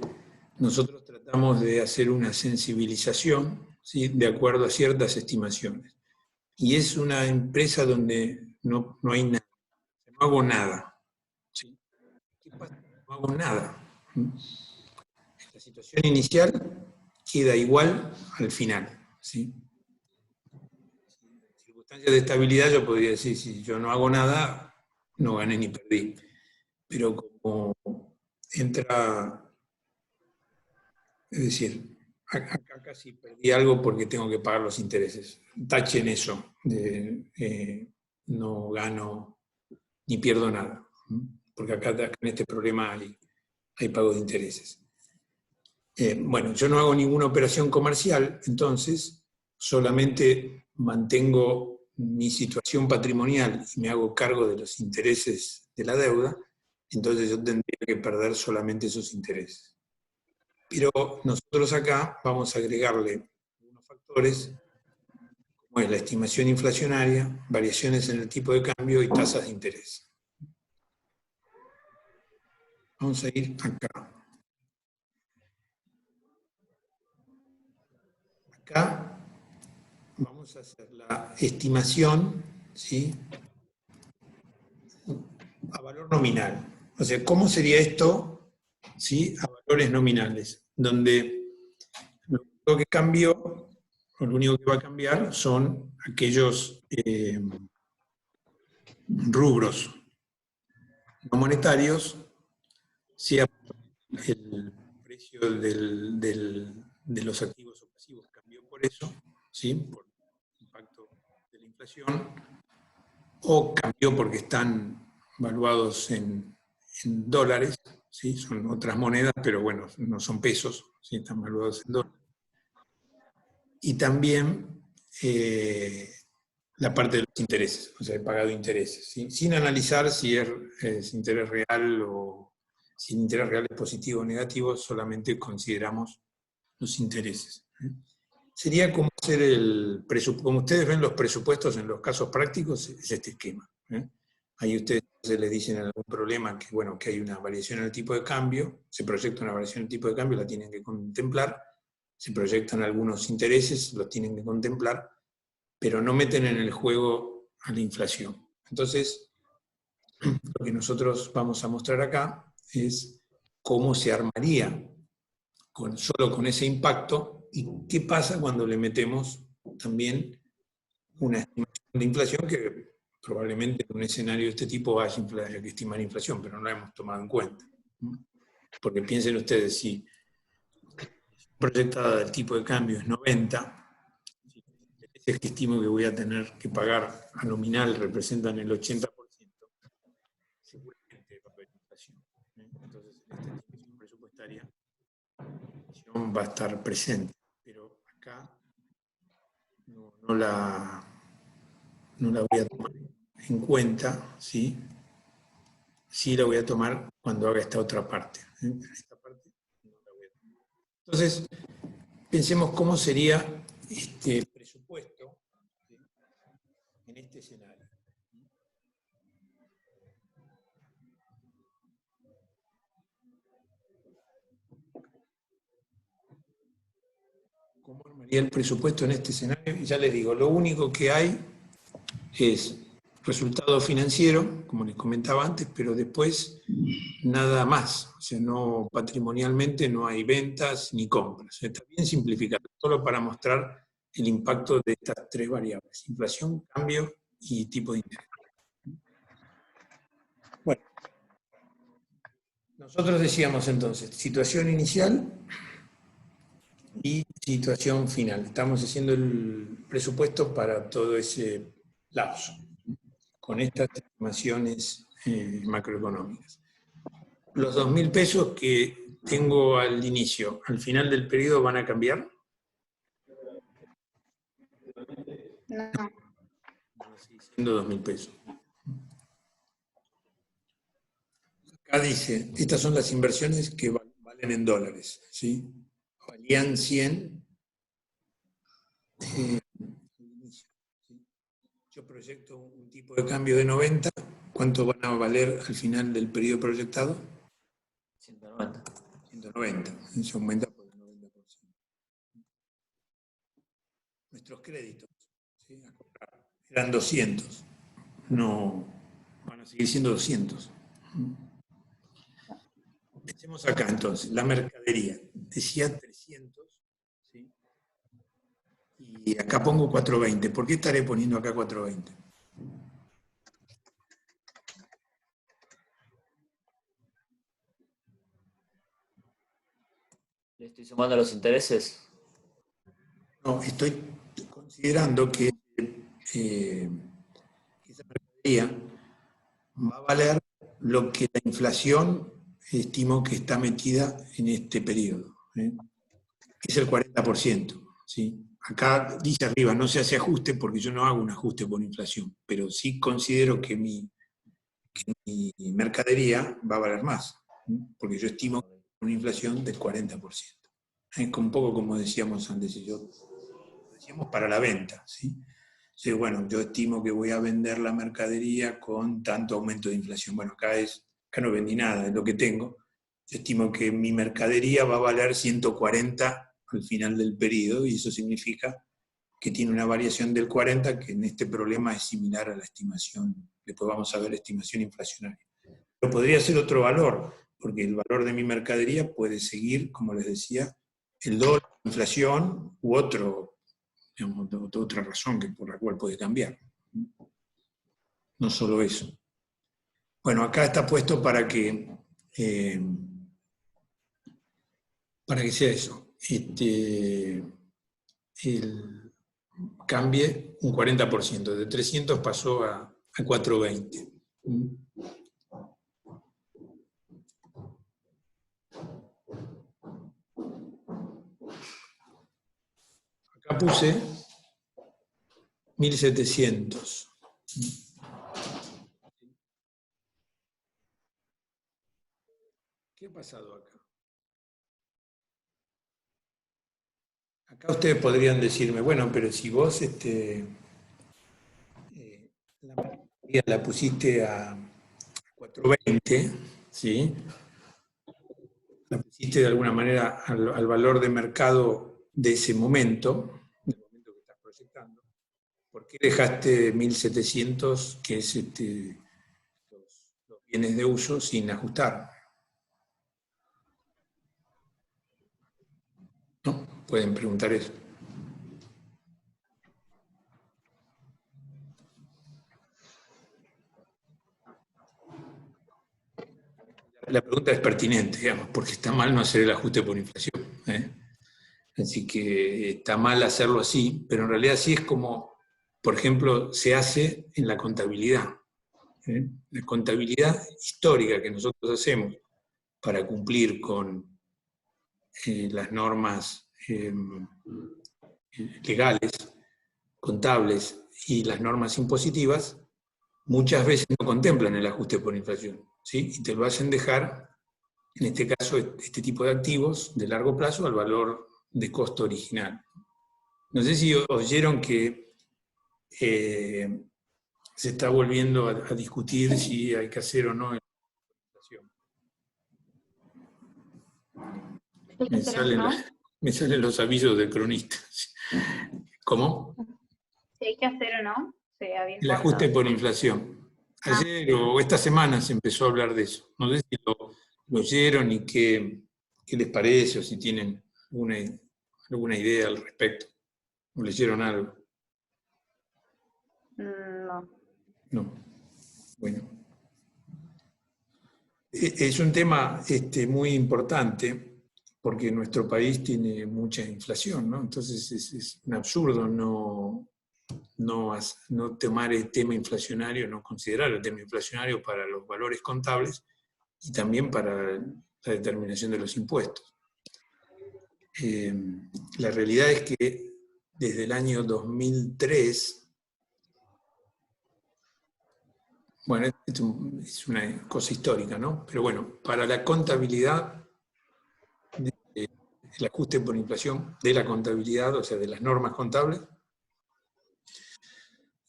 nosotros tratamos de hacer una sensibilización, ¿sí?, de acuerdo a ciertas estimaciones. Y es una empresa donde no hay nada, no hago nada. ¿Sí? ¿Qué pasa? No hago nada. La situación inicial queda igual al final. ¿Sí? En circunstancias de estabilidad yo podría decir, si yo no hago nada, no gané ni perdí. Pero como entra, es decir, acá casi perdí algo porque tengo que pagar los intereses. Tachen eso, no gano ni pierdo nada, porque acá en este problema hay pago de intereses. Bueno, yo no hago ninguna operación comercial, entonces solamente mantengo mi situación patrimonial y me hago cargo de los intereses de la deuda, entonces yo tendría que perder solamente esos intereses. Pero nosotros acá vamos a agregarle unos factores, como es la estimación inflacionaria, variaciones en el tipo de cambio y tasas de interés. Vamos a ir acá. Acá vamos a hacer la estimación, ¿sí?, a valor nominal. O sea, ¿cómo sería esto, ¿sí?, a valores nominales? Donde lo único que cambió, o lo único que va a cambiar son aquellos rubros no monetarios, sea el precio de los activos o pasivos cambió por eso, ¿sí?, por el impacto de la inflación, o cambió porque están valuados en dólares, ¿sí?, son otras monedas, pero bueno, no son pesos, ¿sí?, están valuados en dólares. Y también la parte de los intereses, o sea, he pagado intereses, ¿sí?, sin analizar si es interés real o si el interés real es positivo o negativo, solamente consideramos los intereses. Sería como hacer el presupuesto, como ustedes ven los presupuestos en los casos prácticos, es este esquema. Ahí ustedes les dicen algún problema que, bueno, que hay una variación en el tipo de cambio, se proyecta una variación en el tipo de cambio, la tienen que contemplar, se proyectan algunos intereses, los tienen que contemplar, pero no meten en el juego a la inflación. Entonces, lo que nosotros vamos a mostrar acá es cómo se armaría solo con ese impacto y qué pasa cuando le metemos también una estimación de inflación que probablemente en un escenario de este tipo haya que estimar inflación, pero no la hemos tomado en cuenta. Porque piensen ustedes, si proyectada del tipo de cambio es 90, es que estimo que voy a tener que pagar a nominal representan el 80%, seguramente va a haber inflación. Entonces, en esta estimación presupuestaria, va a estar presente, pero acá no la voy a tomar en cuenta, ¿sí? Sí la voy a tomar cuando haga esta otra parte. Esta parte no la voy a tomar. Entonces, pensemos cómo sería este presupuesto, ¿sí?, en este escenario. ¿Cómo armaría el presupuesto en este escenario? Y ya les digo, lo único que hay es resultado financiero, como les comentaba antes, pero después nada más. O sea, no, patrimonialmente no hay ventas ni compras. O sea, está bien simplificado, solo para mostrar el impacto de estas tres variables: inflación, cambio y tipo de interés. Bueno, nosotros decíamos entonces, situación inicial y situación final. Estamos haciendo el presupuesto para todo ese lapso, con estas estimaciones macroeconómicas. Los 2.000 pesos que tengo al inicio, al final del periodo, ¿van a cambiar? No. Van a seguir siendo 2.000 pesos. Acá dice, estas son las inversiones que valen en dólares, ¿sí? Valían 100 al inicio, ¿sí? Yo proyecto un tipo de cambio de 90, ¿cuánto van a valer al final del periodo proyectado? 190. 190, se aumenta por el 90%. Nuestros créditos, ¿sí?, a comprar, eran 200, no, van a seguir siendo 200. Pensemos acá entonces, la mercadería, decía 300, ¿sí?, y acá pongo 420. ¿Por qué estaré poniendo acá 420? ¿Le estoy sumando los intereses? No, estoy considerando que esa mercadería va a valer lo que la inflación estimo que está metida en este periodo, que es el 40%. ¿Sí? Acá dice arriba, no se hace ajuste porque yo no hago un ajuste por inflación, pero sí considero que mi mercadería va a valer más, porque yo estimo una inflación del 40%. Es un poco como decíamos antes, lo decíamos para la venta, ¿sí? Sí, bueno, yo estimo que voy a vender la mercadería con tanto aumento de inflación. Bueno, acá no vendí nada, es lo que tengo. Yo estimo que mi mercadería va a valer 140 al final del periodo, y eso significa que tiene una variación del 40, que en este problema es similar a la estimación. Después vamos a ver la estimación inflacionaria. Pero podría ser otro valor, porque el valor de mi mercadería puede seguir, como les decía, el dólar, la inflación u otro, digamos, otra razón por la cual puede cambiar. No solo eso. Bueno, acá está puesto para que sea eso. Cambie un 40%. De 300 pasó a 420. Acá puse 1.700. ¿Qué ha pasado acá? Acá ustedes podrían decirme, bueno, pero si vos la mercadería la pusiste a 420, ¿sí?, la pusiste de alguna manera al valor de mercado de ese momento, del momento que estás proyectando, ¿por qué dejaste 1.700, que es los bienes de uso, sin ajustar? ¿No? Pueden preguntar eso. La pregunta es pertinente, digamos, porque está mal no hacer el ajuste por inflación, ¿eh? Así que está mal hacerlo así, pero en realidad sí es como, por ejemplo, se hace en la contabilidad. La contabilidad histórica que nosotros hacemos para cumplir con las normas legales, contables y las normas impositivas, muchas veces no contemplan el ajuste por inflación, ¿sí? Y te lo hacen dejar en este caso, este tipo de activos de largo plazo al valor de costo original. No sé si oyeron que se está volviendo a discutir si hay que hacer o no la inflación. Me salen los avisos del cronista. ¿Cómo? Si hay que hacer o no. El ajuste por inflación. Ayer o esta semana se empezó a hablar de eso. No sé si lo oyeron y qué les parece o si tienen alguna idea al respecto. ¿O leyeron algo? No. No. Bueno. Es un tema muy importante porque nuestro país tiene mucha inflación, ¿no? Entonces es un absurdo no tomar el tema inflacionario, no considerar el tema inflacionario para los valores contables y también para la determinación de los impuestos. La realidad es que desde el año 2003, bueno, es una cosa histórica, ¿no? Pero bueno, para la contabilidad, el ajuste por inflación de la contabilidad, o sea, de las normas contables,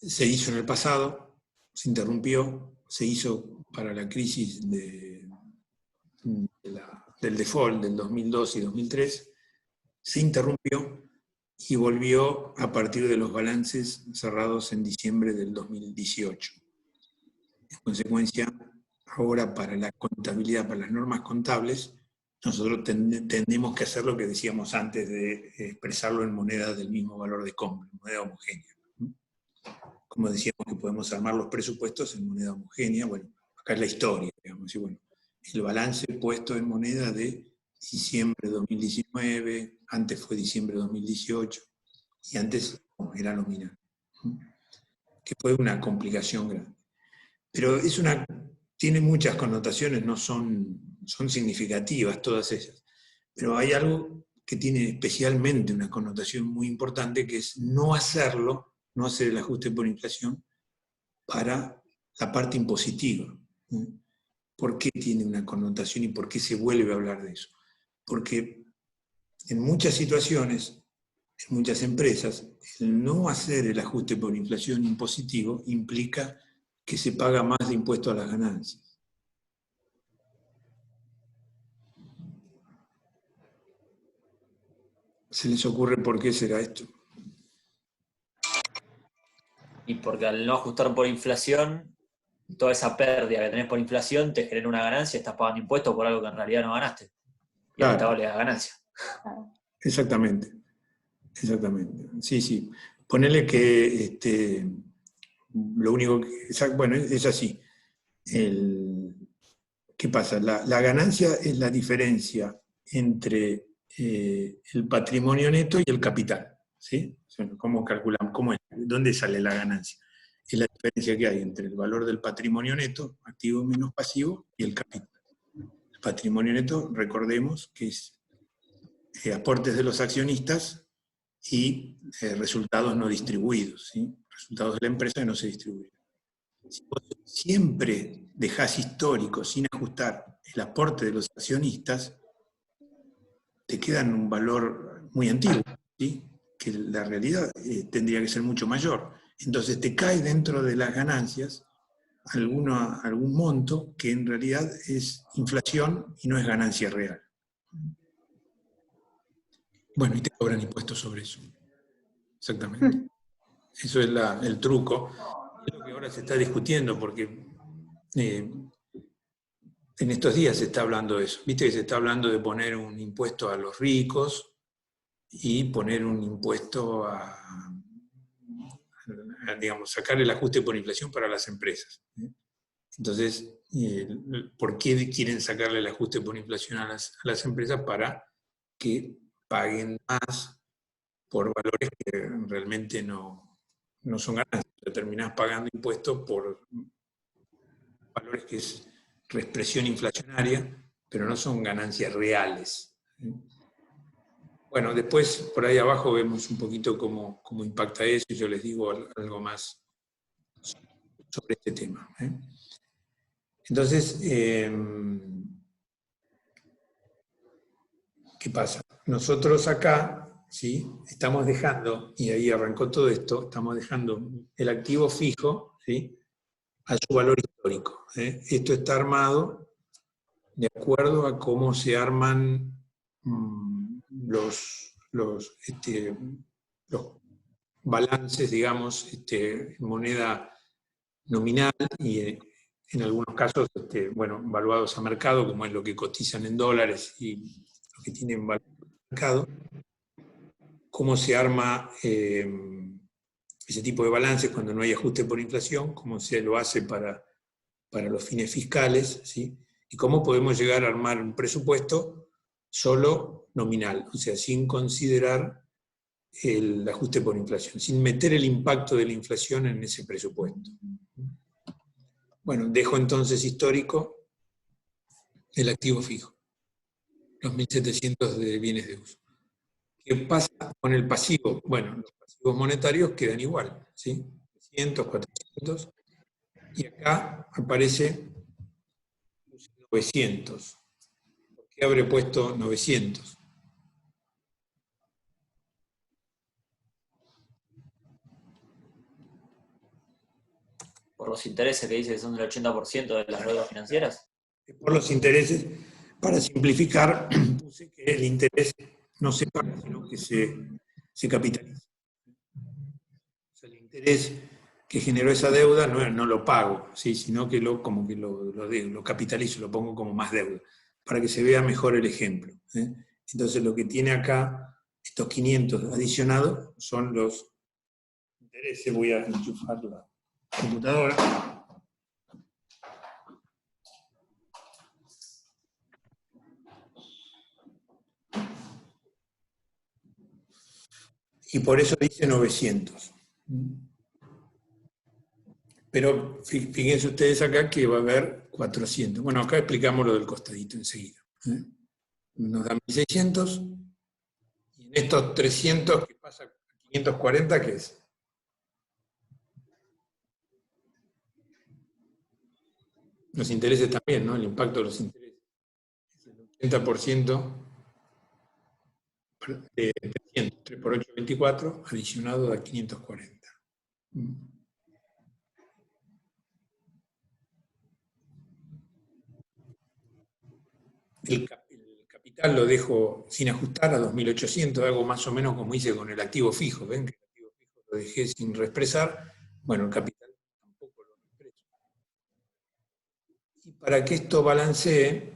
se hizo en el pasado, se interrumpió, se hizo para la crisis del default del 2002 y 2003, se interrumpió y volvió a partir de los balances cerrados en diciembre del 2018. En consecuencia, ahora para la contabilidad, para las normas contables, nosotros tenemos que hacer lo que decíamos antes de expresarlo en moneda del mismo valor de compra, moneda homogénea. Como decíamos que podemos armar los presupuestos en moneda homogénea, bueno, acá es la historia, digamos, y bueno, el balance puesto en moneda de diciembre de 2019, antes fue diciembre de 2018, y antes era nominal, que fue una complicación grande. Pero tiene muchas connotaciones, no son significativas todas ellas, pero hay algo que tiene especialmente una connotación muy importante, que es no hacerlo, no hacer el ajuste por inflación para la parte impositiva. ¿Por qué tiene una connotación y por qué se vuelve a hablar de eso? Porque en muchas situaciones, en muchas empresas, el no hacer el ajuste por inflación impositivo implica que se paga más de impuesto a las ganancias. ¿Se les ocurre por qué será esto? Y porque al no ajustar por inflación, toda esa pérdida que tenés por inflación te genera una ganancia, estás pagando impuestos por algo que en realidad no ganaste. Y al Estado le das ganancia. Exactamente. Sí. Ponele que lo único que... Bueno, es así. ¿Qué pasa? La ganancia es la diferencia entre el patrimonio neto y el capital. ¿Sí? ¿Cómo calculamos? ¿Dónde sale la ganancia? Es la diferencia que hay entre el valor del patrimonio neto, activo menos pasivo, y el capital. El patrimonio neto, recordemos, que es aportes de los accionistas y resultados no distribuidos, ¿sí? Resultados de la empresa que no se distribuyen. Si vos siempre dejás histórico sin ajustar el aporte de los accionistas, te quedan un valor muy antiguo, ¿sí? Que la realidad tendría que ser mucho mayor. Entonces te cae dentro de las ganancias algún monto que en realidad es inflación y no es ganancia real. Bueno, y te cobran impuestos sobre eso. Exactamente. Eso es el truco. Es lo que ahora se está discutiendo, porque en estos días se está hablando de eso. Viste que se está hablando de poner un impuesto a los ricos y poner un impuesto digamos, sacar el ajuste por inflación para las empresas. Entonces, ¿por qué quieren sacarle el ajuste por inflación a las empresas? Para que paguen más por valores que realmente no son ganancias. Terminás pagando impuestos por valores que es reexpresión inflacionaria, pero no son ganancias reales. Bueno, después por ahí abajo vemos un poquito cómo impacta eso, y yo les digo algo más sobre este tema. Entonces, ¿qué pasa? Nosotros acá, ¿sí? Estamos dejando, y ahí arrancó todo esto, estamos dejando el activo fijo, ¿sí? A su valor histórico. Esto está armado de acuerdo a cómo se arman los balances, digamos, en moneda nominal y en algunos casos, bueno, valuados a mercado, como es lo que cotizan en dólares y lo que tienen valor a mercado. Cómo se arma ese tipo de balances cuando no hay ajuste por inflación, cómo se lo hace para los fines fiscales, ¿sí? Y cómo podemos llegar a armar un presupuesto solo nominal, o sea, sin considerar el ajuste por inflación, sin meter el impacto de la inflación en ese presupuesto. Bueno, dejo entonces histórico el activo fijo, los 1.700 de bienes de uso. ¿Qué pasa con el pasivo? Bueno, los pasivos monetarios quedan igual, ¿sí? 300, 400, y acá aparece 900. ¿Por qué habré puesto 900? Por los intereses que dice que son del 80% de las deudas financieras. Por los intereses, para simplificar, puse que el interés no se paga, sino que se capitaliza. O sea, el interés que generó esa deuda no lo pago, ¿sí? Sino que lo capitalizo, lo pongo como más deuda, para que se vea mejor el ejemplo. Entonces lo que tiene acá, estos 500 adicionados, son los intereses. Voy a enchufar la computadora. Y por eso dice 900. Pero fíjense ustedes acá que va a haber 400. Bueno, acá explicamos lo del costadito enseguida. Nos da 1.600. Y en estos 300, que pasa a 540, ¿qué es? Los intereses también, ¿no? El impacto de los intereses. Es el 80% de 300. 3 por 8, 24, adicionado a 540. El capital lo dejo sin ajustar a 2.800, hago más o menos como hice con el activo fijo. ¿Ven que el activo fijo lo dejé sin reexpresar? Bueno, el capital tampoco lo reexpreso. Y para que esto balancee,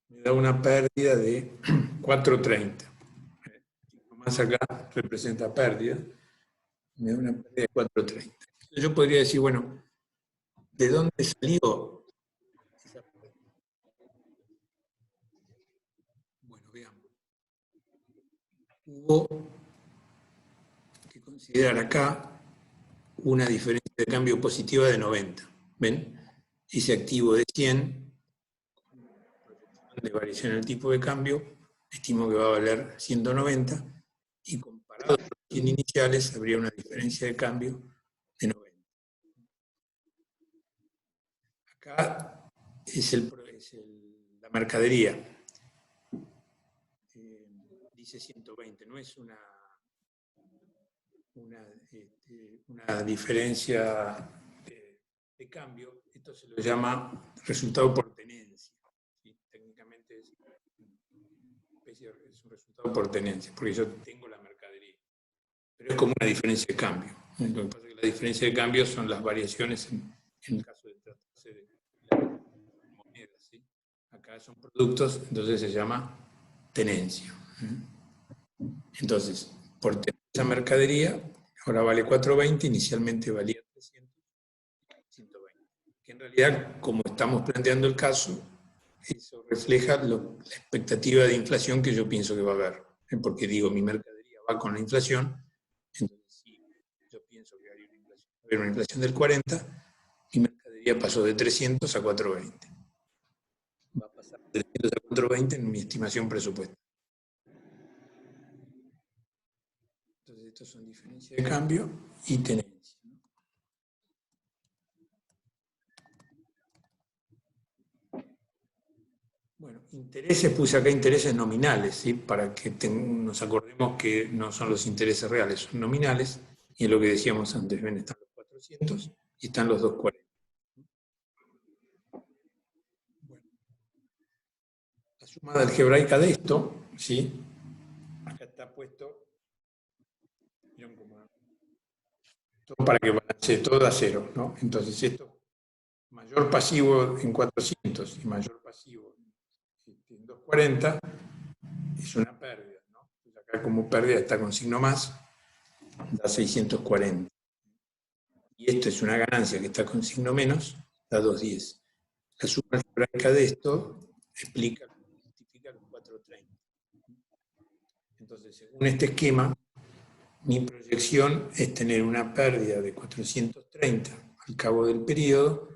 me da una pérdida de 430. Más acá representa pérdida, me da una pérdida de 430. Entonces yo podría decir, bueno, ¿de dónde salió esa pérdida? Bueno, veamos. Hubo que considerar acá una diferencia de cambio positiva de 90. ¿Ven? Ese activo de 100, de variación en el tipo de cambio, estimo que va a valer 190, y comparado con los 100 iniciales, habría una diferencia de cambio de 90. Acá es la mercadería. Dice 120, no es una diferencia de cambio. Esto se lo llama resultado por tenencia. ¿Sí? Técnicamente es un resultado por tenencia, porque yo tengo la mercadería. Pero es como una diferencia de cambio. Lo que pasa es que la diferencia de cambio son las variaciones en el caso de tratarse de monedas. ¿Sí? Acá son productos, entonces se llama tenencia. Entonces, por tener esa mercadería, ahora vale 420, inicialmente valía 300, 120. Que en realidad, como estamos planteando el caso, eso refleja la expectativa de inflación que yo pienso que va a haber. Porque digo, mi mercadería va con la inflación, entonces si yo pienso que va a haber una inflación del 40, mi mercadería pasó de 300 a 420. Va a pasar de 300 a 420 en mi estimación presupuestal. Entonces, estos son diferencias de cambio y tenencia. Bueno, Bueno, intereses, puse acá intereses nominales, ¿sí? Para que nos acordemos que no son los intereses reales, son nominales, y es lo que decíamos antes, ven, están los 400 y están los 240. Bueno, la sumada algebraica de esto, ¿sí? Acá está puesto, ¿vieron cómo? Todo para que balancee todo a cero, ¿no? Entonces esto, mayor pasivo en 400 y mayor pasivo en 240, es una pérdida, ¿no? Entonces acá como pérdida está con signo más, da 640. Y esto es una ganancia que está con signo menos, da 210. La suma algebraica de esto explica, justifica los 430. Entonces, según este esquema, mi proyección es tener una pérdida de 430 al cabo del periodo,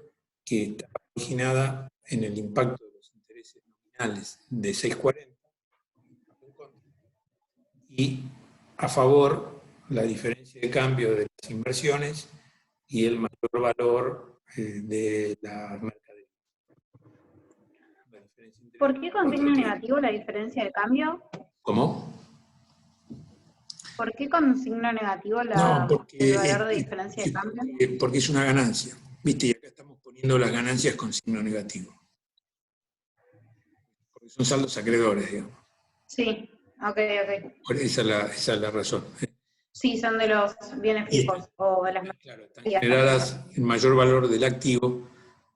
que está originada en el impacto de los intereses nominales de 640, y a favor la diferencia de cambio de las inversiones y el mayor valor de la mercadería. ¿Por qué con signo negativo la diferencia de cambio? ¿Cómo? ¿Por qué con signo negativo el valor de diferencia de cambio? Porque es una ganancia. ¿Viste? Y acá estamos poniendo las ganancias con signo negativo. Porque son saldos acreedores, digamos. Sí, ok. Esa es la razón. Sí, son de los bienes fijos o de las claro, están generadas el mayor valor del activo.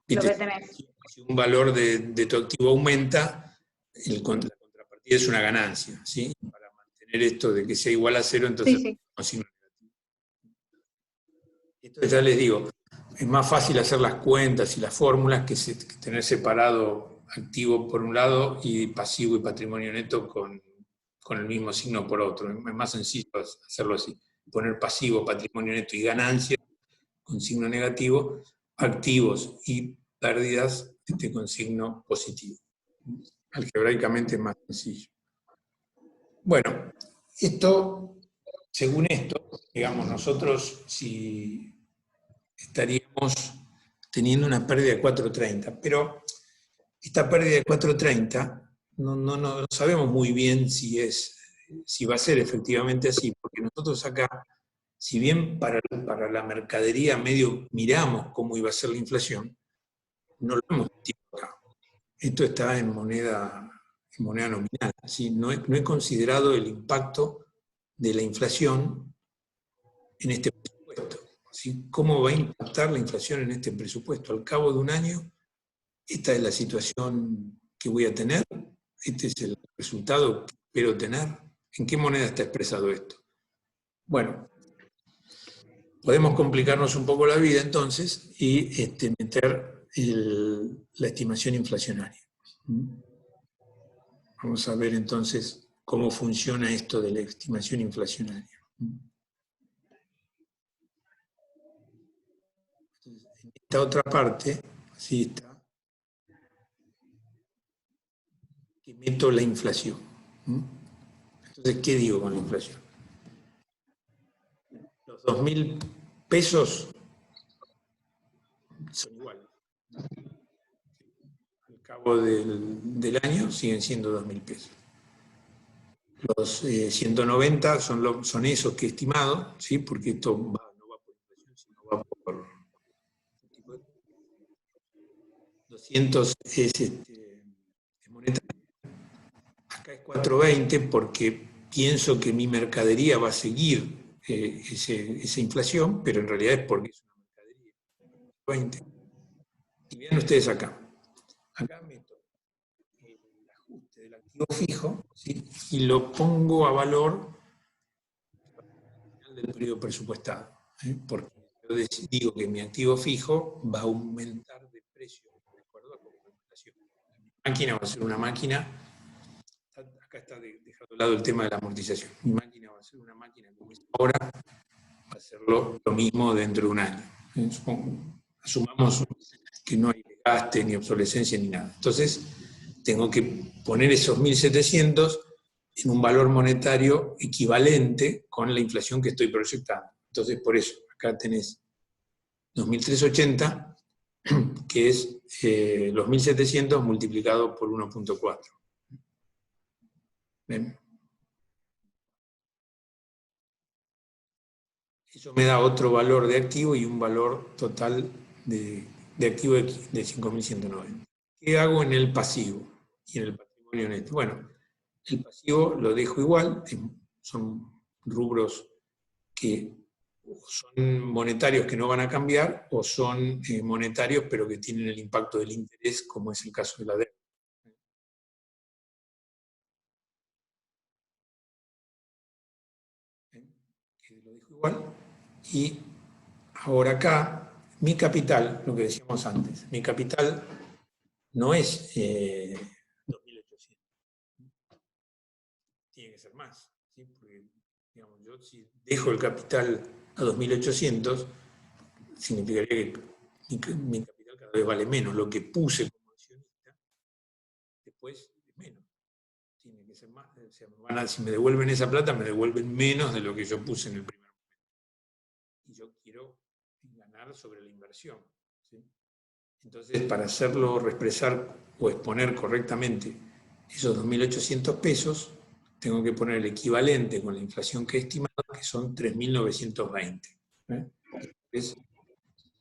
¿Viste? Lo que tenés. Si un valor de tu activo aumenta, la contrapartida es una ganancia, ¿sí? Para mantener esto de que sea igual a cero, entonces Sí. signo negativo. Esto ya les digo, es más fácil hacer las cuentas y las fórmulas que tener separado activo por un lado y pasivo y patrimonio neto con el mismo signo por otro. Es más sencillo hacerlo así. Poner pasivo, patrimonio neto y ganancia con signo negativo, activos y pérdidas con signo positivo. Algebraicamente es más sencillo. Bueno, según esto, digamos, nosotros si estaríamos teniendo una pérdida de 430, pero esta pérdida de 430 no sabemos muy bien si va a ser efectivamente así, porque nosotros acá, si bien para la mercadería medio miramos cómo iba a ser la inflación, no lo hemos metido acá. Esto está en moneda nominal, ¿sí? No he considerado el impacto de la inflación en este presupuesto, ¿sí? ¿Cómo va a impactar la inflación en este presupuesto? Al cabo de un año, esta es la situación que voy a tener, este es el resultado que espero tener. ¿En qué moneda está expresado esto? Bueno, podemos complicarnos un poco la vida entonces y meter la estimación inflacionaria. Vamos a ver entonces cómo funciona esto de la estimación inflacionaria. En esta otra parte, sí está, que meto la inflación. Entonces, ¿qué digo con la inflación? Los 2.000 pesos son iguales. Al cabo del año siguen siendo 2.000 pesos. Los 190 son esos que he estimado, ¿sí? Porque esto no va por inflación, sino va por 200 es monetario. Acá es 420 porque pienso que mi mercadería va a seguir esa inflación, pero en realidad es porque es una mercadería. 20. Y vean ustedes acá. Acá meto el ajuste del activo fijo, ¿sí? Y lo pongo a valor al final del periodo presupuestado. Porque yo digo que mi activo fijo va a aumentar de precio de acuerdo a la inflación. Mi máquina va a ser una máquina. Acá está dejado de lado el tema de la amortización. Mi máquina va a ser una máquina como es ahora, va a ser lo mismo dentro de un año. Asumamos que no hay desgaste, ni obsolescencia, ni nada. Entonces, tengo que poner esos 1.700 en un valor monetario equivalente con la inflación que estoy proyectando. Entonces, por eso, acá tenés 2.380 que es los 1.700 multiplicado por 1.4. ¿Ven? Eso me da otro valor de activo y un valor total de activo de 5.190. ¿Qué hago en el pasivo y en el patrimonio neto? Bueno, el pasivo lo dejo igual, son rubros que son monetarios que no van a cambiar o son monetarios pero que tienen el impacto del interés, como es el caso de la deuda. Que lo dejo igual. Y ahora acá, mi capital, lo que decíamos antes, mi capital no es 2.800. Tiene que ser más, ¿sí? Porque, digamos, yo si dejo el capital a 2.800, significaría que mi capital cada vez vale menos. Lo que puse como accionista, después es menos. Tiene que ser más. O sea, si me devuelven esa plata, me devuelven menos de lo que yo puse en el primer momento. Y yo quiero ganar sobre la inversión, ¿sí? Entonces, para hacerlo expresar o exponer correctamente esos 2.800 pesos, tengo que poner el equivalente con la inflación que he estimado, que son 3.920. Es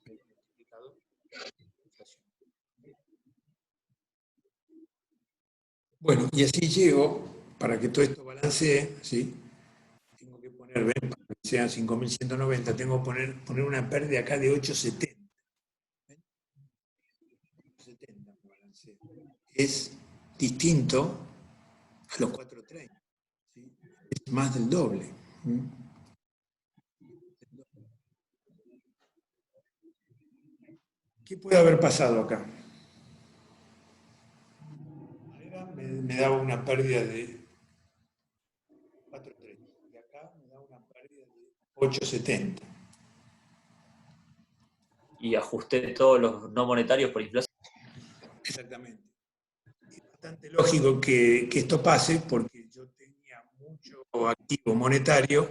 multiplicado por inflación. Bueno, y así llego, para que todo esto balancee, ¿sí? Tengo que poner, ven, para que sean 5.190, tengo que poner una pérdida acá de 870. 870 me balancea. Es distinto a los 430. ¿Sí? Es más del doble. ¿Qué puede haber pasado acá? Me daba una pérdida de 430 y acá me da una pérdida de 870. Y ajusté todos los no monetarios por inflación. Exactamente. Es bastante lógico que esto pase porque yo tenía mucho activo monetario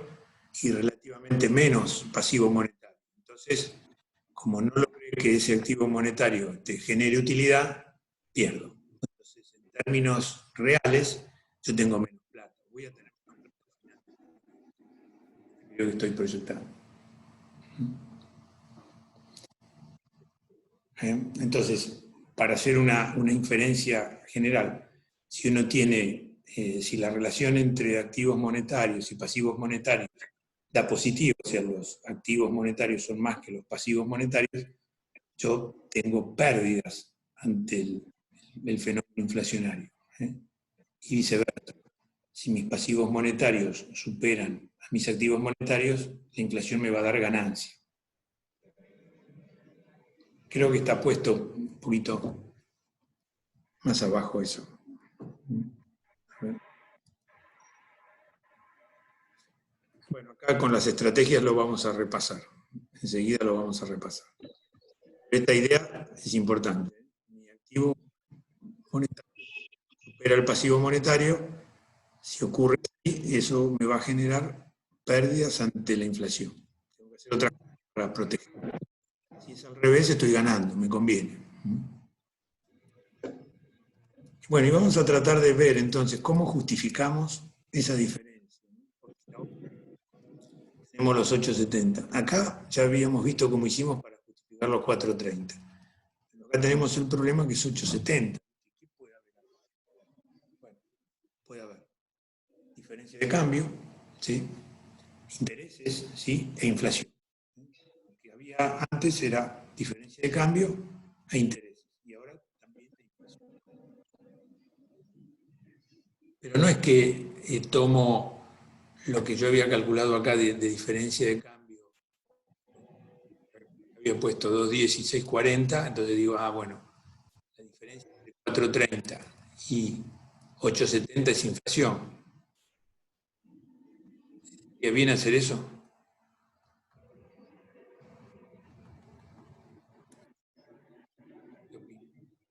y relativamente menos pasivo monetario. Entonces, como no logré que ese activo monetario te genere utilidad, pierdo. Entonces, en términos reales, yo tengo menos plata. Voy a tener menos plata al final. Creo que estoy proyectando. Entonces, para hacer una inferencia general, si uno tiene, si la relación entre activos monetarios y pasivos monetarios da positivo, o sea, los activos monetarios son más que los pasivos monetarios, yo tengo pérdidas ante el fenómeno inflacionario. Y viceversa. Si mis pasivos monetarios superan a mis activos monetarios, la inflación me va a dar ganancia. Creo que está puesto un poquito más abajo eso. Bueno, acá con las estrategias lo vamos a repasar. Enseguida lo vamos a repasar. Esta idea es importante. Mi activo monetario supera el pasivo monetario. Si ocurre así, eso me va a generar pérdidas ante la inflación. Tengo que hacer otra cosa para proteger. Si es al revés, estoy ganando, me conviene. Bueno, y vamos a tratar de ver entonces cómo justificamos esa diferencia. Tenemos los 870. Acá ya habíamos visto cómo hicimos para justificar los 430. Pero acá tenemos el problema que es 870. ¿Qué puede haber? Bueno, puede haber diferencia de cambio, ¿sí? Intereses, ¿sí? E inflación. Lo que había antes era diferencia de cambio e intereses. Y ahora también de inflación. Pero no es que tomo lo que yo había calculado acá de diferencia de cambio, había puesto 2.10 y 6.40, entonces digo, bueno, la diferencia entre 4.30 y 8.70 es inflación. ¿Qué viene a hacer eso?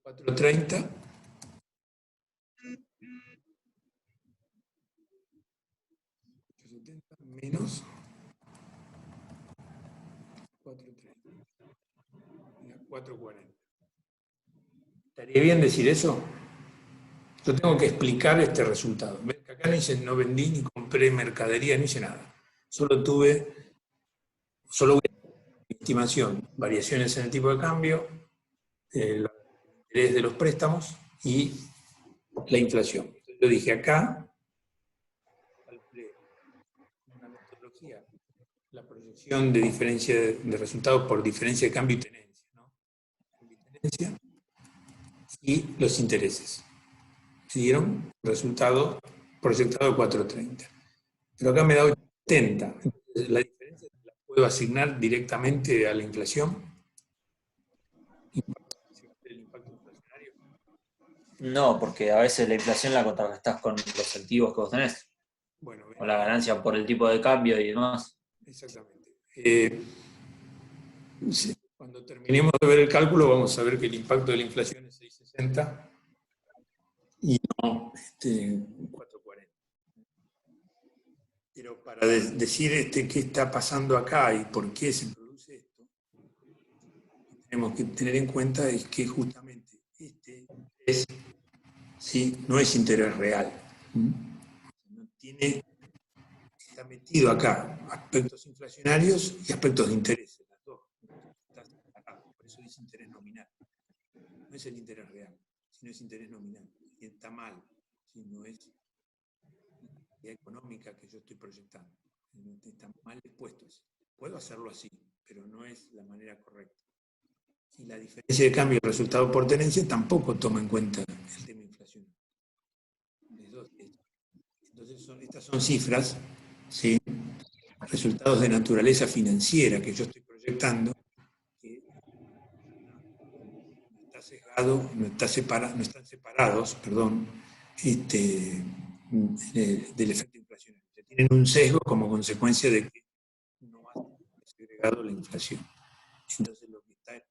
$4.30 menos 4.30. y a 4.40. ¿Estaría bien decir eso? Yo tengo que explicar este resultado. ¿Ves que acá no vendí ni compré mercadería, no hice nada. Solo voy a estimación, variaciones en el tipo de cambio, el interés de los préstamos y la inflación. Entonces, yo dije acá, calculé una metodología, la proyección de diferencia de resultados por diferencia de cambio y tenencia, ¿no? Tenencia y los intereses. Se dieron resultado proyectado de 4.30. Pero acá me da 80. Entonces, la diferencia la puedo asignar directamente a la inflación. ¿El impacto inflacionario? No, porque a veces la inflación la contrarrestás con los activos que vos tenés. Bueno, Con la ganancia por el tipo de cambio y demás. exactamente. Sí, cuando terminemos de ver el cálculo vamos a ver que el impacto de la inflación es 6.60 y no 4.40. Pero para decir qué está pasando acá y por qué se produce esto, tenemos que tener en cuenta es que justamente este interés, ¿sí?, no es interés real. No está metido acá aspectos inflacionarios y aspectos de interés. Las dos. Por eso dice interés nominal. No es el interés real, sino es interés nominal. Y está mal, si no es la económica que yo estoy proyectando. Está mal expuesto así. Puedo hacerlo así, pero no es la manera correcta. Y la diferencia de cambio y resultado por tenencia tampoco toma en cuenta el tema inflación. Entonces estas son cifras, ¿sí?, resultados de naturaleza financiera que yo estoy proyectando, que no está sesgado, no están separados, del efecto inflacionario. Tienen un sesgo como consecuencia de que no ha segregado la inflación. Entonces lo que está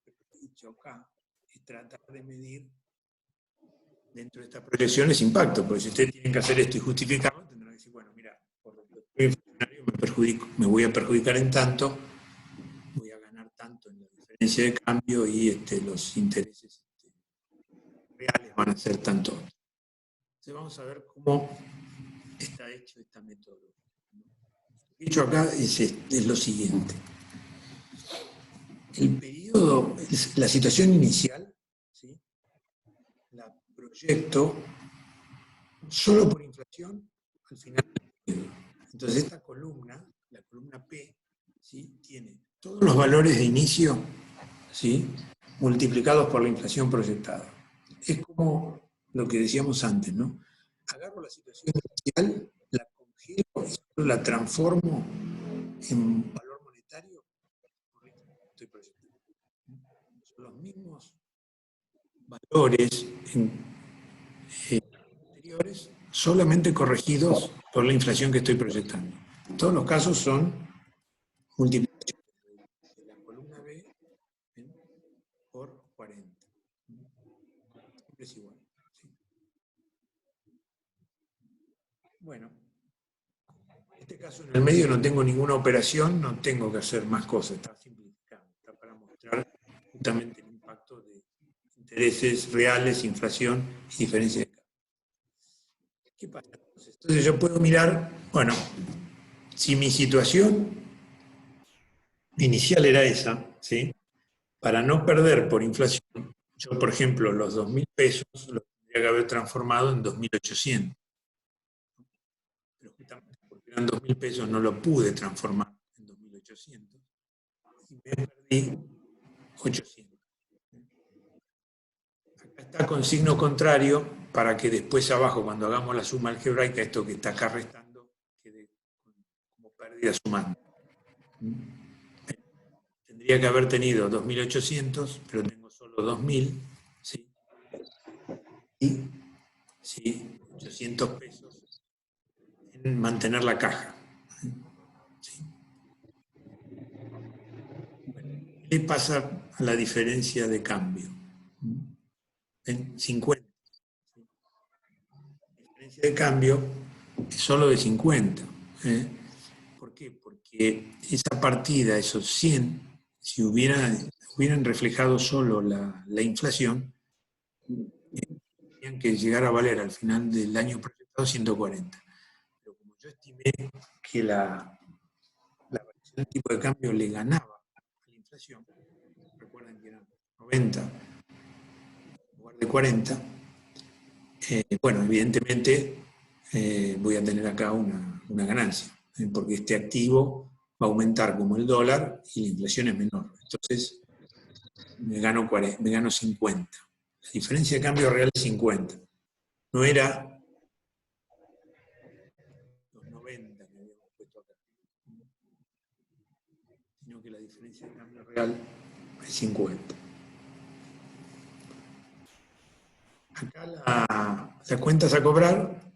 hecho acá es tratar de medir dentro de estas proyecciones impacto, porque si ustedes tienen que hacer esto y justificarlo, tendrán que decir, bueno, mira, por lo que inflacionario me voy a perjudicar en tanto, voy a ganar tanto en la diferencia de cambio y los intereses reales van a ser tanto. Entonces vamos a ver cómo está hecho esta metodología. Lo que he hecho acá es lo siguiente. El periodo, la situación inicial, ¿sí?, la proyecto solo por inflación al final del periodo. Entonces esta columna, la columna P, ¿sí?, tiene todos los valores de inicio, ¿sí?, multiplicados por la inflación proyectada. Es como lo que decíamos antes, ¿no? Agarro la situación inicial, la congelo y solo la transformo en valor monetario por la que estoy proyectando. Son los mismos valores anteriores, solamente corregidos por la inflación que estoy proyectando. En todos los casos son multiplicaciones de la columna B por 40. Siempre es igual. ¿Sí? Bueno, en este caso en el medio no tengo ninguna operación, no tengo que hacer más cosas, está simplificado, está para mostrar justamente el impacto de intereses reales, inflación y diferencia de cambio. ¿Qué pasa entonces? Entonces yo puedo mirar, bueno, si mi situación inicial era esa, ¿sí?, para no perder por inflación, yo, por ejemplo, los 2.000 pesos los tendría que haber transformado en 2.800. Pero justamente porque eran 2.000 pesos no lo pude transformar en 2.800 y me perdí 800. Acá está con signo contrario para que después abajo, cuando hagamos la suma algebraica, esto que está acá restando quede como pérdida sumando. Tendría que haber tenido 2.800, pero tengo solo 2.000, ¿sí? Y ¿sí?, 800 pesos en mantener la caja. ¿Sí? Bueno, ¿qué le pasa a la diferencia de cambio? En 50. ¿Sí? La diferencia de cambio es solo de 50. ¿Por qué? Porque esa partida, esos 100, si hubiera hubieran reflejado solo la inflación, tenían que llegar a valer al final del año proyectado 140. Pero como yo estimé que la variación del tipo de cambio le ganaba a la inflación, recuerden que eran 90 en lugar de 40, bueno, evidentemente voy a tener acá una ganancia, porque este activo va a aumentar como el dólar y la inflación es menor. Entonces, me gano 50. La diferencia de cambio real es 50. No era los 90 que habíamos puesto acá, sino que la diferencia de cambio real es 50. Acá las cuentas a cobrar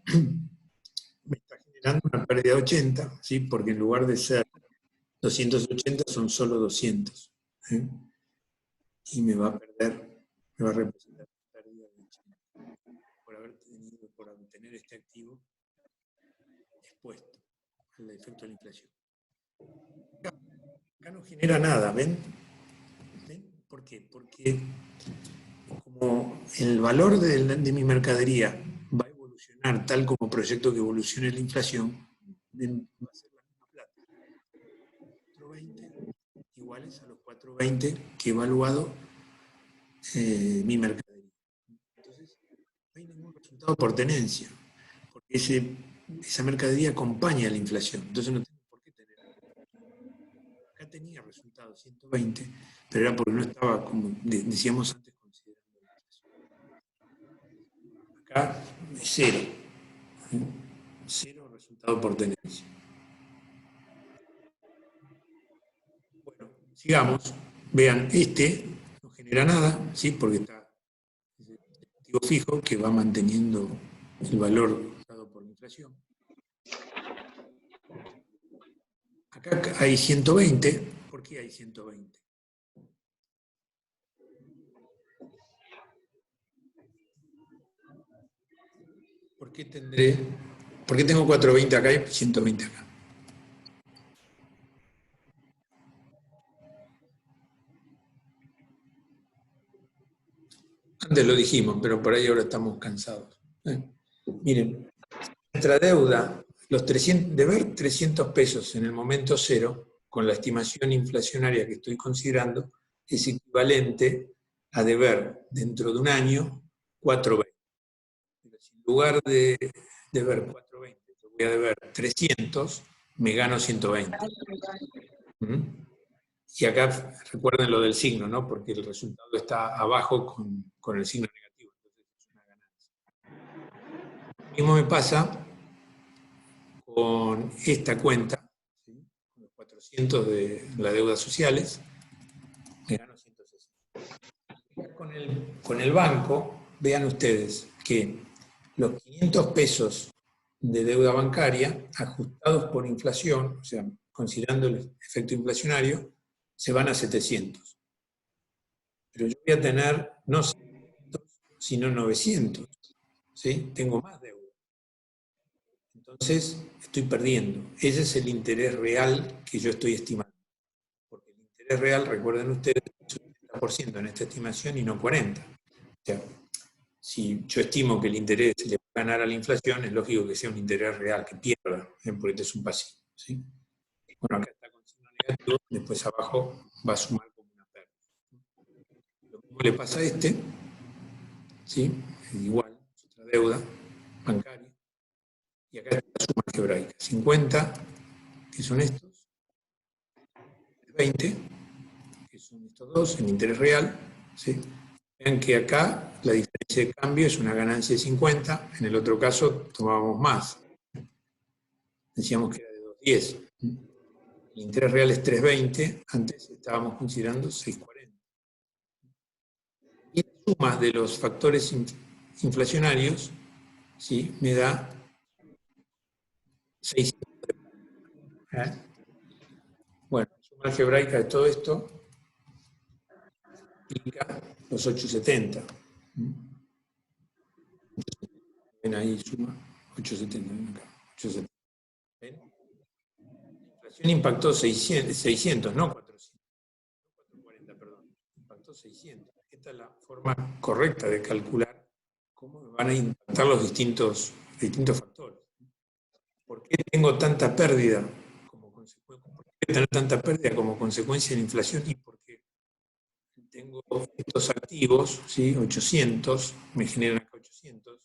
me está generando una pérdida de 80, ¿sí? Porque en lugar de ser 280 son solo 200. ¿Sí? Y me va a representar una pérdida de 80 por obtener este activo expuesto al efecto de la inflación. Acá no genera nada, ¿ven? ¿Por qué? Porque como el valor de mi mercadería va a evolucionar tal como proyecto que evolucione la inflación, va a ser la misma plata. 420 iguales a los 420 que he evaluado mi mercadería. Entonces, no hay ningún resultado por tenencia, porque esa mercadería acompaña a la inflación. Entonces no tengo por qué tener. Acá tenía resultado 120, pero era porque no estaba, como decíamos antes, considerando la inflación. Acá es cero. Cero resultado por tenencia. Bueno, sigamos. Vean, no genera nada, ¿sí? Porque está el activo fijo que va manteniendo el valor dado por la inflación. Acá hay 120. ¿Por qué hay 120? ¿Por qué tengo 420 acá y 120 acá? Antes lo dijimos, pero por ahí ahora estamos cansados. Miren, nuestra deuda, deber 300 pesos en el momento cero, con la estimación inflacionaria que estoy considerando, es equivalente a deber dentro de un año 420. Pero si en lugar de deber 420, yo voy a deber 300, me gano 120. Y acá recuerden lo del signo, ¿no? Porque el resultado está abajo con el signo negativo, entonces es una ganancia. Lo mismo me pasa con esta cuenta, ¿sí? Con los 400 de la deuda sociales, me gano 160. Con el banco, vean ustedes que los 500 pesos de deuda bancaria, ajustados por inflación, o sea, considerando el efecto inflacionario, se van a 700. Pero yo voy a tener no 700, sino 900. ¿Sí? Tengo más deuda. Entonces, estoy perdiendo. Ese es el interés real que yo estoy estimando. Porque el interés real, recuerden ustedes, es un 30% en esta estimación y no 40%. O sea, si yo estimo que el interés le va a ganar a la inflación, es lógico que sea un interés real, que pierda, porque este es un pasivo. ¿Sí? Bueno, acá está con signo negativo, después abajo va a sumar como una pérdida. Lo mismo le pasa a ¿sí? Es igual, es otra deuda bancaria. Y acá está la suma algebraica. 50, que son estos, 20, que son estos dos, en interés real. ¿Sí? Vean que acá la diferencia de cambio es una ganancia de 50, en el otro caso tomábamos más. Decíamos que era de 210. El interés real es 320, antes estábamos considerando 640. Y la suma de los factores inflacionarios, ¿sí? Me da 600. Bueno, la suma algebraica de todo esto implica los 870. Ven ahí, suma 870. Ven acá, 870. ¿Ven? La inflación impactó 600, no 400. 440, perdón. 600. Esta es la forma correcta de calcular cómo van a impactar los distintos factores. ¿Por qué tengo tanta pérdida como consecuencia? ¿Por qué tener tanta pérdida como consecuencia de la inflación? Y por qué tengo estos activos, ¿sí? 800, me generan acá 800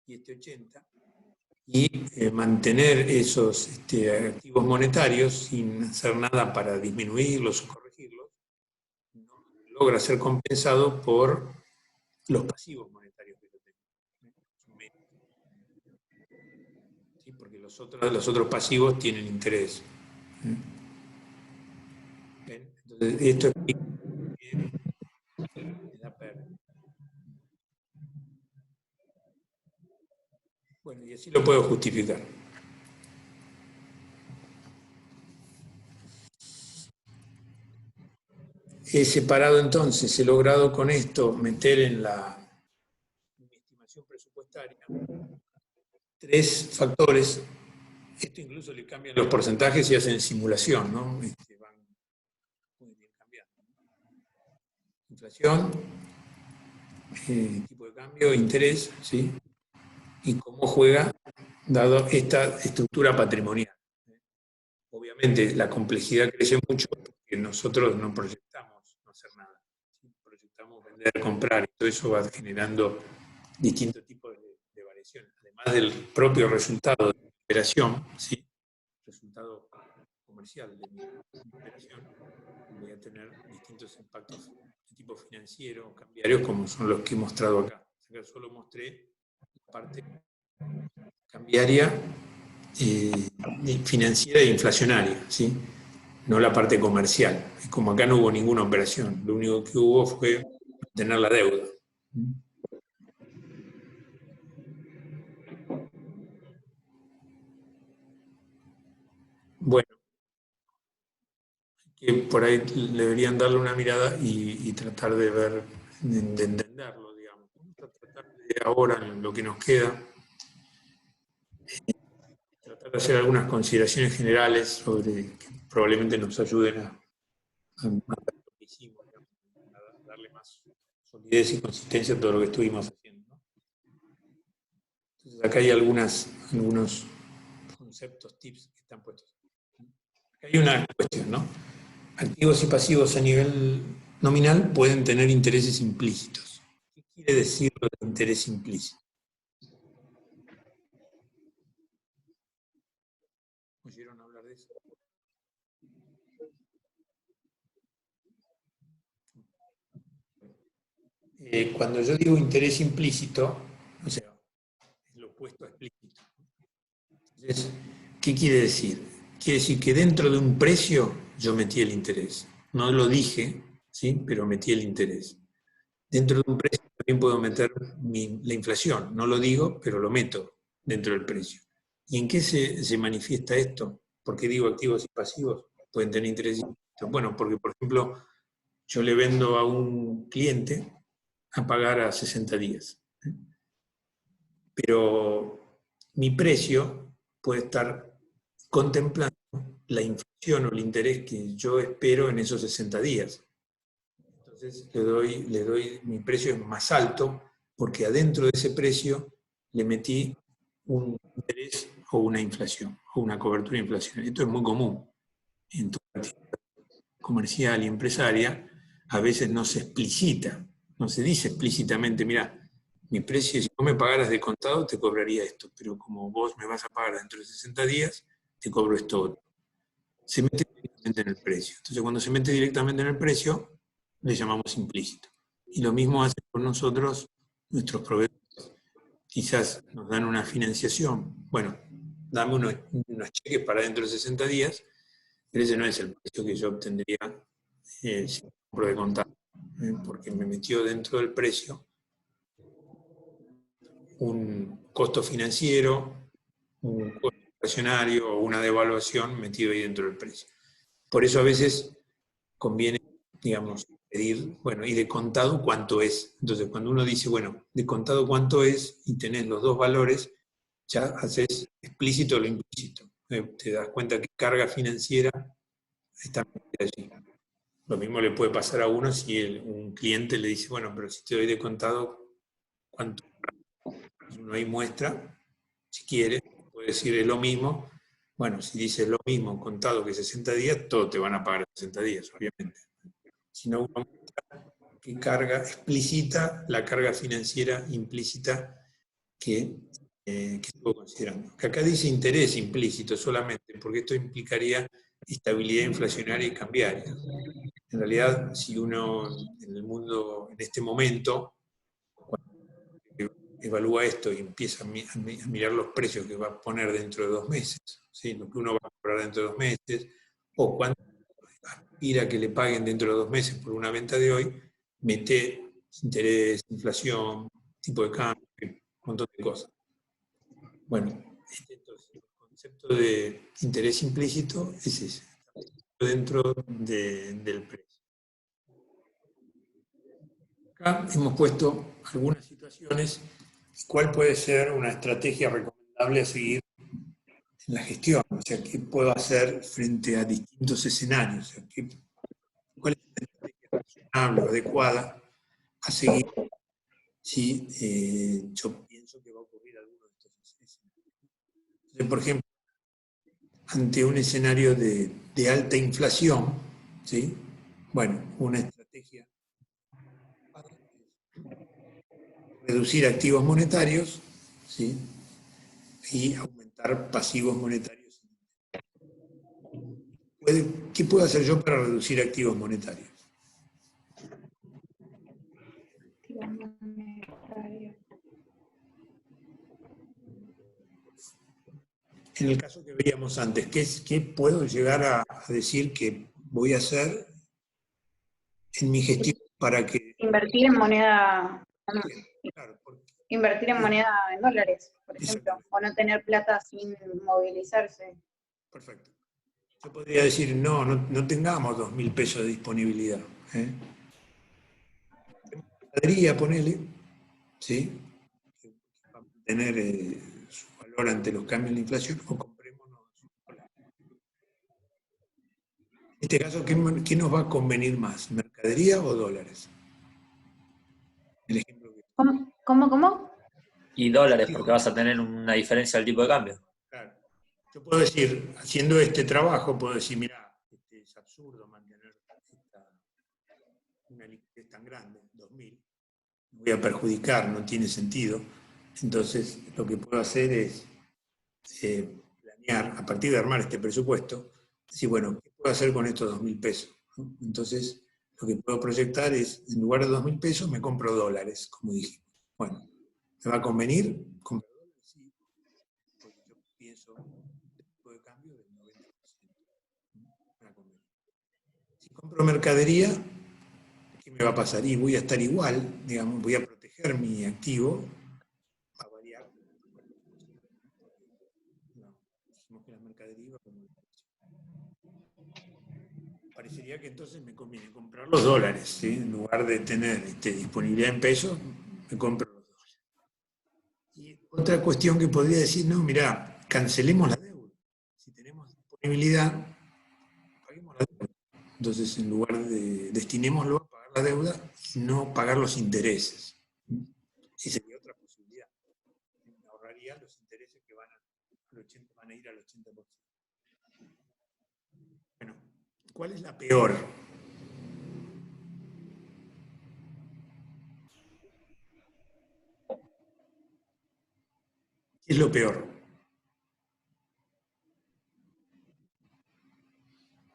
y 80, y mantener esos activos monetarios sin hacer nada para disminuirlos o corregirlos, no logra ser compensado por los pasivos monetarios que yo tengo. ¿Sí? Porque los otros pasivos tienen interés. ¿Ven? Entonces, esto explica que me da pérdida. Bueno, y así lo puedo justificar. He separado entonces, he logrado con esto meter en mi estimación presupuestaria 3 factores. Esto incluso le cambian los porcentajes y hacen simulación, ¿no? Van muy bien cambiando. Inflación, tipo de cambio, interés, ¿sí? Y cómo juega dado esta estructura patrimonial. Obviamente la complejidad crece mucho porque nosotros no proyectamos no hacer nada. ¿Sí? Proyectamos vender, comprar, y todo eso va generando distintos tipos de variaciones. Además del propio resultado de mi operación, ¿sí? Resultado comercial de mi operación, voy a tener distintos impactos de tipo financiero, cambiarios, como son los que he mostrado acá. Acá solo mostré la parte cambiaria, financiera e inflacionaria, ¿sí? No la parte comercial. Como acá no hubo ninguna operación, lo único que hubo fue tener la deuda. Bueno, que por ahí deberían darle una mirada y tratar de ver, de entenderlo, digamos. Vamos a tratar de ahora, en lo que nos queda, tratar de hacer algunas consideraciones generales sobre que probablemente nos ayuden a ver lo que hicimos, digamos, a darle más solidez y consistencia a todo lo que estuvimos haciendo, ¿no? Entonces acá hay algunos conceptos, tips que están puestos. Acá hay una cuestión, ¿no? Activos y pasivos a nivel nominal pueden tener intereses implícitos. ¿Qué quiere decir lo de interés implícito? ¿Oyeron hablar de eso? Cuando yo digo interés implícito, o sea, es lo opuesto a explícito. Entonces, ¿qué quiere decir? Quiere decir que dentro de un precio yo metí el interés. No lo dije, ¿sí? Pero metí el interés. Dentro de un precio también puedo meter la inflación. No lo digo, pero lo meto dentro del precio. ¿Y en qué se manifiesta esto? ¿Por qué digo activos y pasivos? Pueden tener interés. Bueno, porque, por ejemplo, yo le vendo a un cliente a pagar a 60 días. Pero mi precio puede estar contemplando la inflación o el interés que yo espero en esos 60 días. Entonces le doy, mi precio es más alto porque adentro de ese precio le metí un interés o una inflación, o una cobertura de inflación. Esto es muy común en toda la actividad comercial y empresaria. A veces no se explicita, no se dice explícitamente, mira, mi precio, si vos me pagaras de contado, te cobraría esto, pero como vos me vas a pagar dentro de 60 días, te cobro esto otro. Se mete directamente en el precio. Entonces, cuando se mete directamente en el precio, le llamamos implícito. Y lo mismo hacen con nosotros nuestros proveedores. Quizás nos dan una financiación. Bueno, dame unos cheques para dentro de 60 días, pero ese no es el precio que yo obtendría si compro de contado, porque me metió dentro del precio un costo financiero, un costo inflacionario o una devaluación metido ahí dentro del precio. Por eso a veces conviene, digamos, pedir, bueno, ¿y de contado cuánto es? Entonces, cuando uno dice, bueno, de contado cuánto es, y tenés los dos valores, ya haces explícito lo implícito. Te das cuenta que carga financiera está allí. Lo mismo le puede pasar a uno si un cliente le dice, bueno, pero si te doy de contado, ¿cuánto? Uno ahí muestra, si quiere, puede decir es lo mismo. Bueno, si dice lo mismo contado que 60 días, todos te van a pagar 60 días, obviamente. Si no, uno muestra qué carga explícita, la carga financiera implícita que estuvo considerando. Que acá dice interés implícito solamente, porque esto implicaría estabilidad inflacionaria y cambiaria. En realidad, si uno en el mundo, en este momento, evalúa esto y empieza a mirar los precios que va a poner dentro de 2 meses, ¿sí? Lo que uno va a cobrar dentro de 2 meses, o cuánto aspira a que le paguen dentro de 2 meses por una venta de hoy, mete interés, inflación, tipo de cambio, un montón de cosas. Bueno, entonces, el concepto de interés implícito es ese, dentro del precio. Acá hemos puesto algunas situaciones. ¿Cuál puede ser una estrategia recomendable a seguir en la gestión? O sea, ¿qué puedo hacer frente a distintos escenarios? O sea, ¿cuál es la estrategia razonable o adecuada a seguir si yo pienso que va a ocurrir alguno de estos escenarios? Entonces, por ejemplo, ante un escenario de alta inflación, ¿sí? Bueno, una estrategia reducir activos monetarios, ¿sí? Y aumentar pasivos monetarios. ¿Qué puedo hacer yo para reducir activos monetarios? En el caso que veíamos antes, ¿qué puedo llegar a decir que voy a hacer en mi gestión para que... Invertir en moneda, Claro, invertir en moneda en dólares, por ejemplo, o no tener plata sin movilizarse. Perfecto. Yo podría decir, no tengamos 2.000 pesos de disponibilidad. Mercadería, ponele, ¿sí? Para mantener su valor ante los cambios de la inflación, o comprémonos dólares. En este caso, ¿qué nos va a convenir más? ¿Mercadería o dólares? El ejemplo que... ¿Cómo? Y dólares, porque vas a tener una diferencia del tipo de cambio. Claro. Yo puedo decir, haciendo este trabajo, puedo decir, mira, es absurdo mantener una liquidez tan grande, 2.000, me voy a perjudicar, no tiene sentido. Entonces, lo que puedo hacer es planear, a partir de armar este presupuesto, decir, bueno, ¿qué puedo hacer con estos 2.000 pesos? ¿No? Entonces, lo que puedo proyectar es, en lugar de 2.000 pesos, me compro dólares, como dijimos. Bueno, ¿me va a convenir? ¿Comprar dólares? Sí, porque yo pienso el tipo de cambio del 90%. Me va a convenir. Si compro mercadería, ¿qué me va a pasar? Y voy a estar igual, digamos, voy a proteger mi activo, va a variar. No, dijimos que la mercadería va como... Parecería que entonces me conviene comprar los dólares, ¿sí? En lugar de tener disponibilidad en pesos, me compro los dólares. Y otra cuestión que podría decir, no, mirá, cancelemos la deuda. Si tenemos disponibilidad, paguemos la deuda. Entonces, en lugar de destinémoslo a pagar la deuda y no pagar los intereses. Esa sería otra posibilidad. Me ahorraría los intereses que van a ir al 80%. Bueno, ¿cuál es la peor? ¿Qué es lo peor?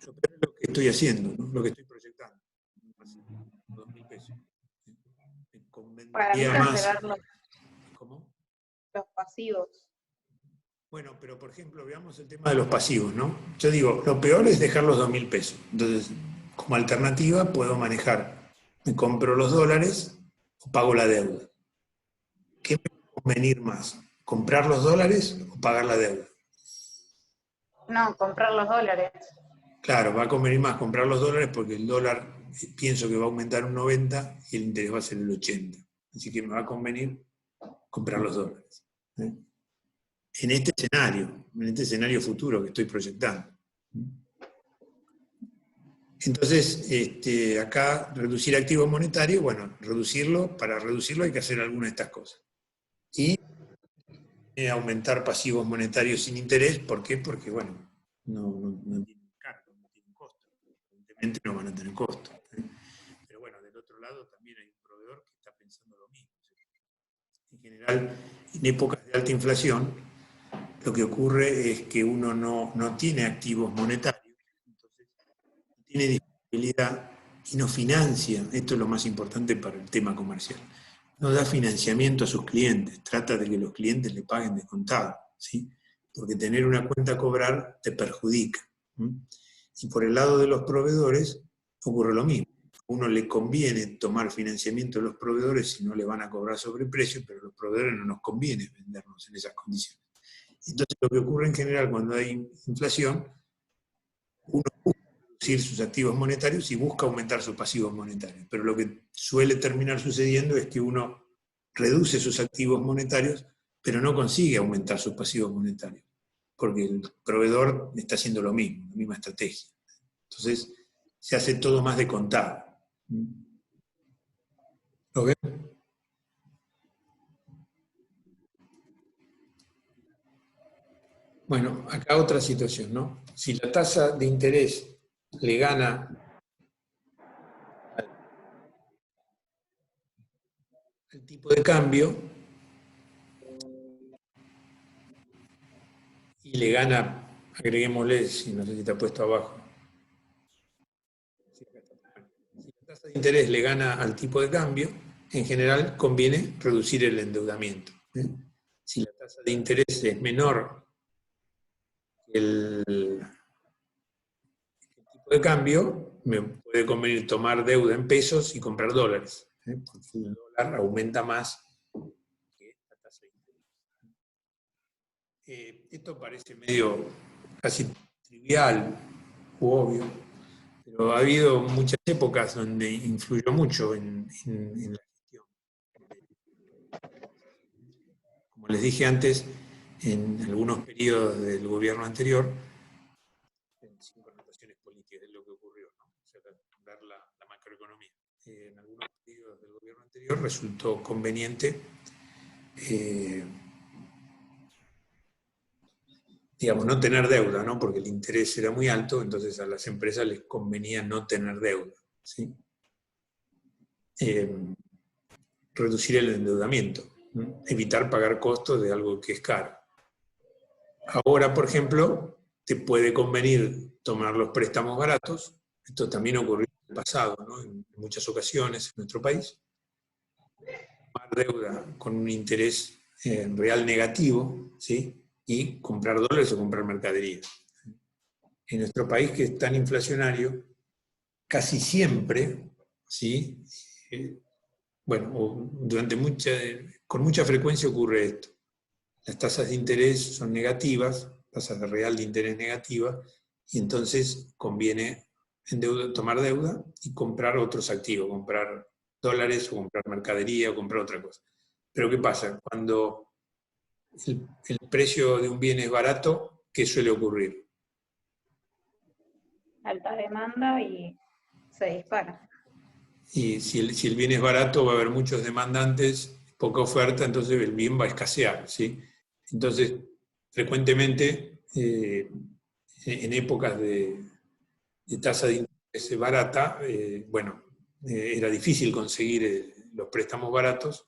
Lo peor es lo que estoy haciendo, ¿no? Lo que estoy proyectando. 2.000 pesos. Me Para mí convendría más. ¿Cómo? Los pasivos. Bueno, pero por ejemplo, veamos el tema de los pasivos, ¿no? Yo digo, lo peor es dejar los 2.000 pesos. Entonces, como alternativa, puedo manejar, me compro los dólares o pago la deuda. ¿Qué me va a convenir más? ¿Comprar los dólares o pagar la deuda? No, comprar los dólares. Claro, va a convenir más comprar los dólares porque el dólar pienso que va a aumentar un 90 y el interés va a ser el 80. Así que me va a convenir comprar los dólares. En este escenario futuro que estoy proyectando. Entonces, acá reducir activos monetarios, bueno, para reducirlo hay que hacer alguna de estas cosas. Y aumentar pasivos monetarios sin interés, ¿por qué? Porque, bueno, no tienen cargo, no tienen costo. Evidentemente no van a tener costo. Pero bueno, del otro lado también hay un proveedor que está pensando lo mismo. En general, en épocas de alta inflación, lo que ocurre es que uno no tiene activos monetarios, entonces no tiene disponibilidad y no financia, esto es lo más importante para el tema comercial, no da financiamiento a sus clientes, trata de que los clientes le paguen descontado, ¿sí? Porque tener una cuenta a cobrar te perjudica. Y por el lado de los proveedores ocurre lo mismo. A uno le conviene tomar financiamiento de los proveedores si no le van a cobrar sobreprecio, pero a los proveedores no nos conviene vendernos en esas condiciones. Entonces lo que ocurre en general cuando hay inflación, uno busca reducir sus activos monetarios y busca aumentar sus pasivos monetarios. Pero lo que suele terminar sucediendo es que uno reduce sus activos monetarios, pero no consigue aumentar sus pasivos monetarios, porque el proveedor está haciendo lo mismo, la misma estrategia. Entonces se hace todo más de contado. ¿Lo ven? Bueno, acá otra situación, ¿no? Si la tasa de interés le gana al tipo de cambio y le gana, agreguémosle, si no sé si está puesto abajo, si la tasa de interés le gana al tipo de cambio, en general conviene reducir el endeudamiento. Si la tasa de interés es menor que el tipo de cambio, me puede convenir tomar deuda en pesos y comprar dólares, porque el dólar aumenta más que la tasa de interés. Esto parece medio casi trivial u obvio, pero ha habido muchas épocas donde influyó mucho en la gestión. Como les dije antes, en algunos periodos del gobierno anterior, sin connotaciones políticas, es lo que ocurrió, ¿no? O sea, ver la macroeconomía. En algunos periodos del gobierno anterior resultó conveniente, digamos, no tener deuda, ¿no? Porque el interés era muy alto, entonces a las empresas les convenía no tener deuda, ¿sí? Reducir el endeudamiento, ¿no? Evitar pagar costos de algo que es caro. Ahora, por ejemplo, te puede convenir tomar los préstamos baratos. Esto también ocurrió en el pasado, ¿no? En muchas ocasiones en nuestro país. Tomar deuda con un interés real negativo, ¿sí? Y comprar dólares o comprar mercadería. En nuestro país, que es tan inflacionario, casi siempre, ¿sí? Bueno, con mucha frecuencia ocurre esto. Las tasas de interés son negativas, tasas de real de interés negativas, y entonces conviene tomar deuda y comprar otros activos, comprar dólares o comprar mercadería o comprar otra cosa. Pero ¿qué pasa? Cuando el precio de un bien es barato, ¿qué suele ocurrir? Alta demanda y se dispara. Y si el bien es barato, va a haber muchos demandantes, poca oferta, entonces el bien va a escasear, ¿sí? Entonces, frecuentemente, en épocas de tasa de interés barata, era difícil conseguir los préstamos baratos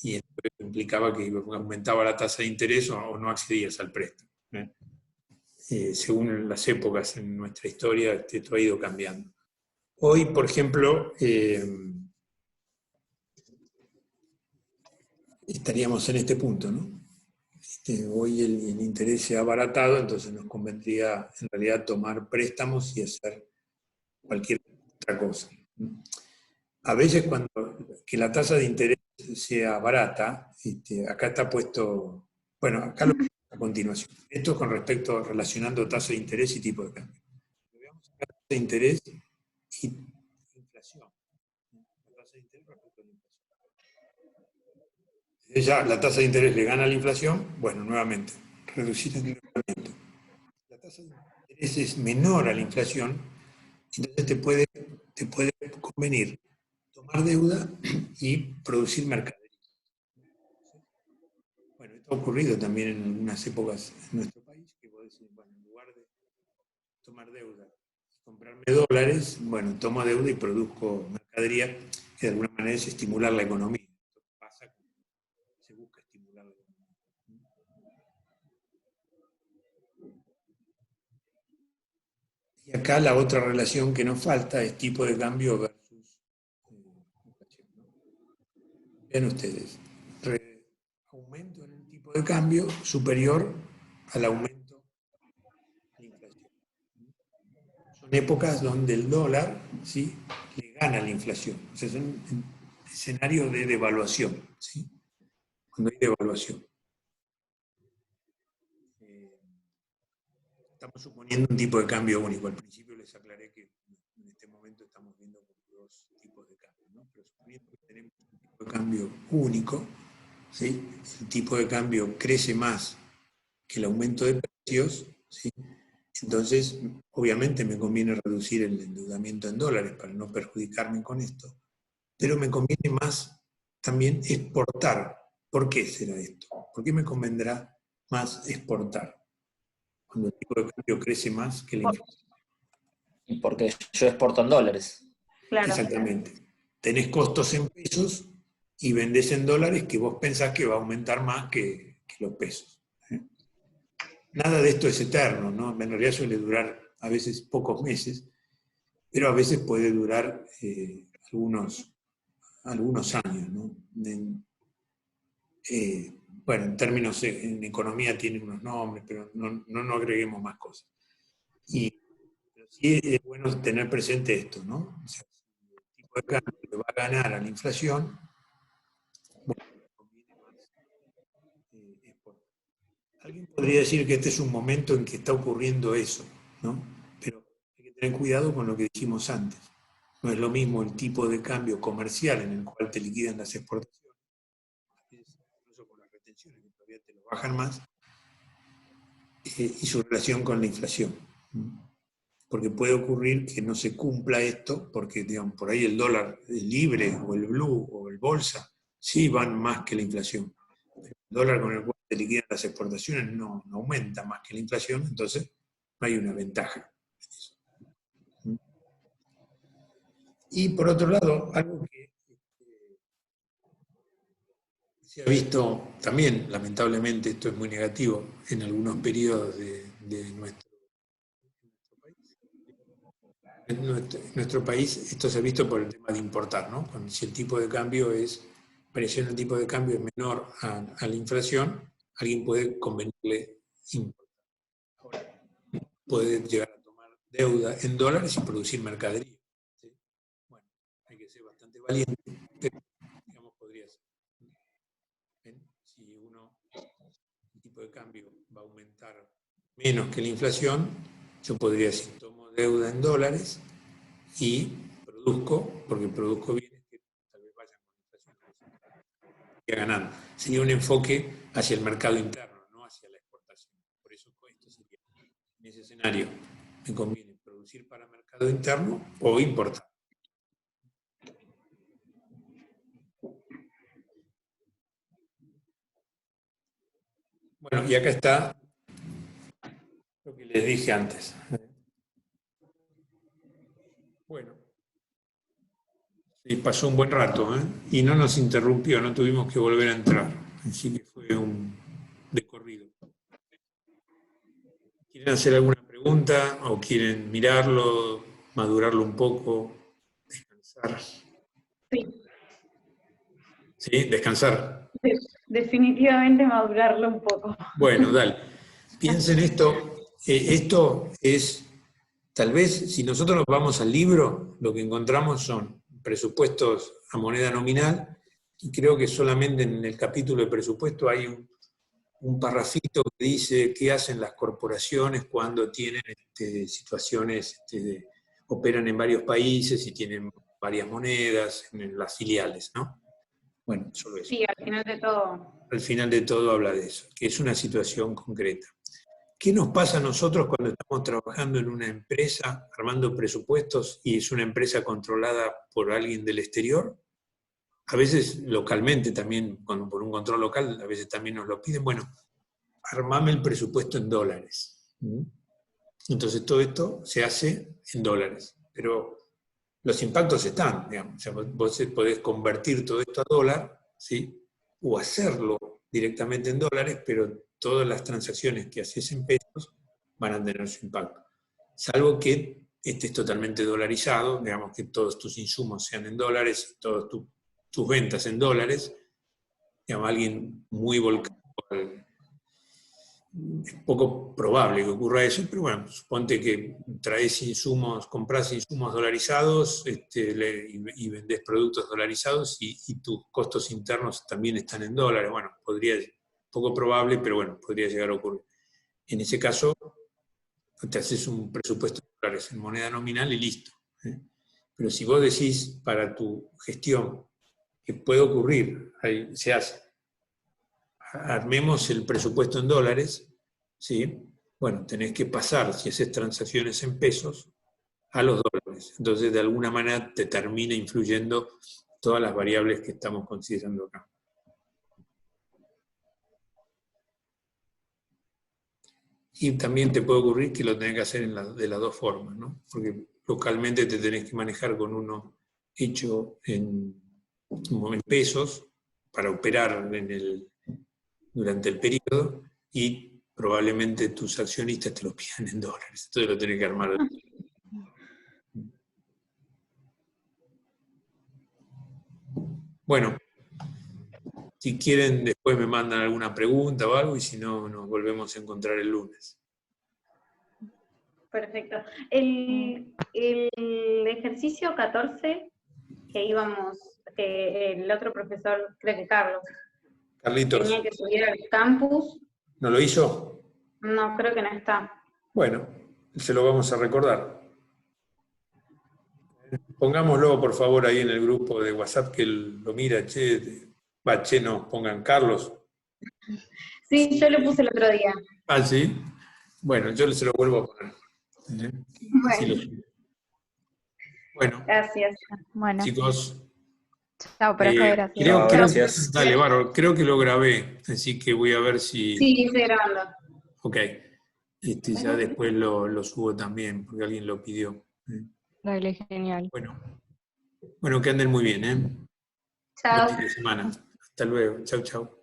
y esto implicaba que aumentaba la tasa de interés o no accedías al préstamo. Según las épocas en nuestra historia, esto ha ido cambiando. Hoy, por ejemplo, estaríamos en este punto, ¿no? Hoy el interés se ha abaratado, entonces nos convendría en realidad tomar préstamos y hacer cualquier otra cosa. A veces cuando que la tasa de interés sea barata, acá está puesto, bueno, acá lo vemos a continuación. Esto con respecto relacionando tasa de interés y tipo de cambio. Veamos acá tasa de interés y inflación. La tasa de interés respecto a la inflación. Ya la tasa de interés le gana a la inflación, bueno, nuevamente, reducir el endeudamiento. La tasa de interés es menor a la inflación, Entonces te puede convenir tomar deuda y producir mercadería. Bueno, esto ha ocurrido también en algunas épocas en nuestro país, que vos decís, bueno, en lugar de tomar deuda y comprarme dólares, bueno, tomo deuda y produzco mercadería, que de alguna manera es estimular la economía. Esto pasa cuando se busca estimular la economía. Y acá la otra relación que nos falta es tipo de cambio versus inflación. Vean ustedes, aumento en el tipo de cambio superior al aumento de la inflación. Son épocas donde el dólar, ¿sí?, le gana a la inflación. O sea, son escenarios de devaluación, ¿sí?, cuando hay devaluación. Estamos suponiendo un tipo de cambio único. Al principio les aclaré que en este momento estamos viendo dos tipos de cambio, ¿no? Pero suponiendo que tenemos un tipo de cambio único, ¿sí?, el tipo de cambio crece más que el aumento de precios, ¿sí?, entonces obviamente me conviene reducir el endeudamiento en dólares para no perjudicarme con esto, pero me conviene más también exportar. ¿Por qué será esto? ¿Por qué me convendrá más exportar cuando el tipo de cambio crece más que la inflación? Y porque yo exporto en dólares. Claro. Exactamente. Tenés costos en pesos y vendés en dólares que vos pensás que va a aumentar más que los pesos. Nada de esto es eterno, ¿no? En realidad suele durar a veces pocos meses, pero a veces puede durar algunos años, ¿no? Bueno, en términos, en economía tiene unos nombres, pero no agreguemos más cosas. Pero sí es bueno tener presente esto, ¿no? O sea, si el tipo de cambio le va a ganar a la inflación, bueno, conviene más exportar. Alguien podría decir que este es un momento en que está ocurriendo eso, ¿no? Pero hay que tener cuidado con lo que dijimos antes. No es lo mismo el tipo de cambio comercial en el cual te liquidan las exportaciones, incluso con las retenciones que todavía te lo bajan más, y su relación con la inflación. Porque puede ocurrir que no se cumpla esto, porque digamos, por ahí el dólar libre o el blue o el bolsa sí van más que la inflación. El dólar con el cual se liquidan las exportaciones no aumenta más que la inflación, entonces no hay una ventaja. Y por otro lado, algo que se ha visto también, lamentablemente, esto es muy negativo en algunos periodos de nuestro país, esto se ha visto por el tema de importar, ¿no? Si el tipo de cambio presión el tipo de cambio es menor a la inflación, alguien puede convenirle importar. Ahora, puede llegar a tomar deuda en dólares y producir mercadería, ¿sí? Bueno, hay que ser bastante valiente, pero digamos podría ser. Si el tipo de cambio va a aumentar menos que la inflación, yo podría decir, tomo deuda en dólares y produzco, porque produzco bienes que tal vez vayan con inflación. Ganando. Sería un enfoque hacia el mercado interno, no hacia la exportación. Por eso esto sería, en ese escenario, me conviene producir para mercado interno o importar. Bueno, y acá está lo que les dije antes. Bueno, y pasó un buen rato, ¿eh? Y no nos interrumpió, no tuvimos que volver a entrar. Así que fue un de corrido. ¿Quieren hacer alguna pregunta o quieren mirarlo, madurarlo un poco, descansar? Sí. ¿Sí? ¿Descansar? Definitivamente madurarlo un poco. Bueno, dale. Piensen esto. Esto es, tal vez, si nosotros nos vamos al libro, lo que encontramos son presupuestos a moneda nominal, y creo que solamente en el capítulo de presupuesto hay un parrafito que dice qué hacen las corporaciones cuando tienen situaciones, operan en varios países y tienen varias monedas en las filiales, ¿no? Bueno, solo eso. Sí, al final de todo. Al final de todo habla de eso, que es una situación concreta. ¿Qué nos pasa a nosotros cuando estamos trabajando en una empresa, armando presupuestos, y es una empresa controlada por alguien del exterior? A veces localmente también, por un control local, a veces también nos lo piden. Bueno, armame el presupuesto en dólares. Entonces todo esto se hace en dólares. Pero los impactos están, digamos. O sea, vos podés convertir todo esto a dólar, ¿sí? O hacerlo directamente en dólares, pero todas las transacciones que haces en pesos van a tener su impacto. Salvo que estés totalmente dolarizado, digamos que todos tus insumos sean en dólares, todas tus ventas en dólares, digamos, alguien muy volcado. Es poco probable que ocurra eso, pero bueno, suponte que traes insumos, compras insumos dolarizados y vendés productos dolarizados y tus costos internos también están en dólares. Bueno, poco probable, pero bueno, podría llegar a ocurrir. En ese caso, te haces un presupuesto en dólares en moneda nominal y listo. Pero si vos decís para tu gestión que puede ocurrir, ahí se hace, armemos el presupuesto en dólares, ¿sí? Bueno, tenés que pasar, si haces transacciones en pesos, a los dólares. Entonces, de alguna manera, te termina influyendo todas las variables que estamos considerando acá. Y también te puede ocurrir que lo tenés que hacer de las dos formas, ¿no? Porque localmente te tenés que manejar con uno hecho en pesos para operar durante el periodo, y probablemente tus accionistas te lo pidan en dólares. Entonces lo tenés que armar. Bueno, si quieren después me mandan alguna pregunta o algo, y si no, nos volvemos a encontrar el lunes. Perfecto. El ejercicio 14 que el otro profesor, creo que Carlos, Carlitos, tenía que subir al campus. ¿no lo hizo? No, creo que no está. Bueno, se lo vamos a recordar. Pongámoslo, por favor, ahí en el grupo de WhatsApp que él lo mira, no, pongan Carlos. Sí, yo lo puse el otro día. Ah, ¿sí? Bueno, yo se lo vuelvo a poner. Bueno, Gracias. Bueno, chicos. chao, profe, gracias. Gracias. Dale, bárbaro, creo que lo grabé, así que voy a ver si... Sí, estoy grabando. Ok. Ya después lo subo también, porque alguien lo pidió. Dale, genial. Bueno, que anden muy bien, ¿eh? Chao. Buen fin de semana. Hasta luego. Chau, chau.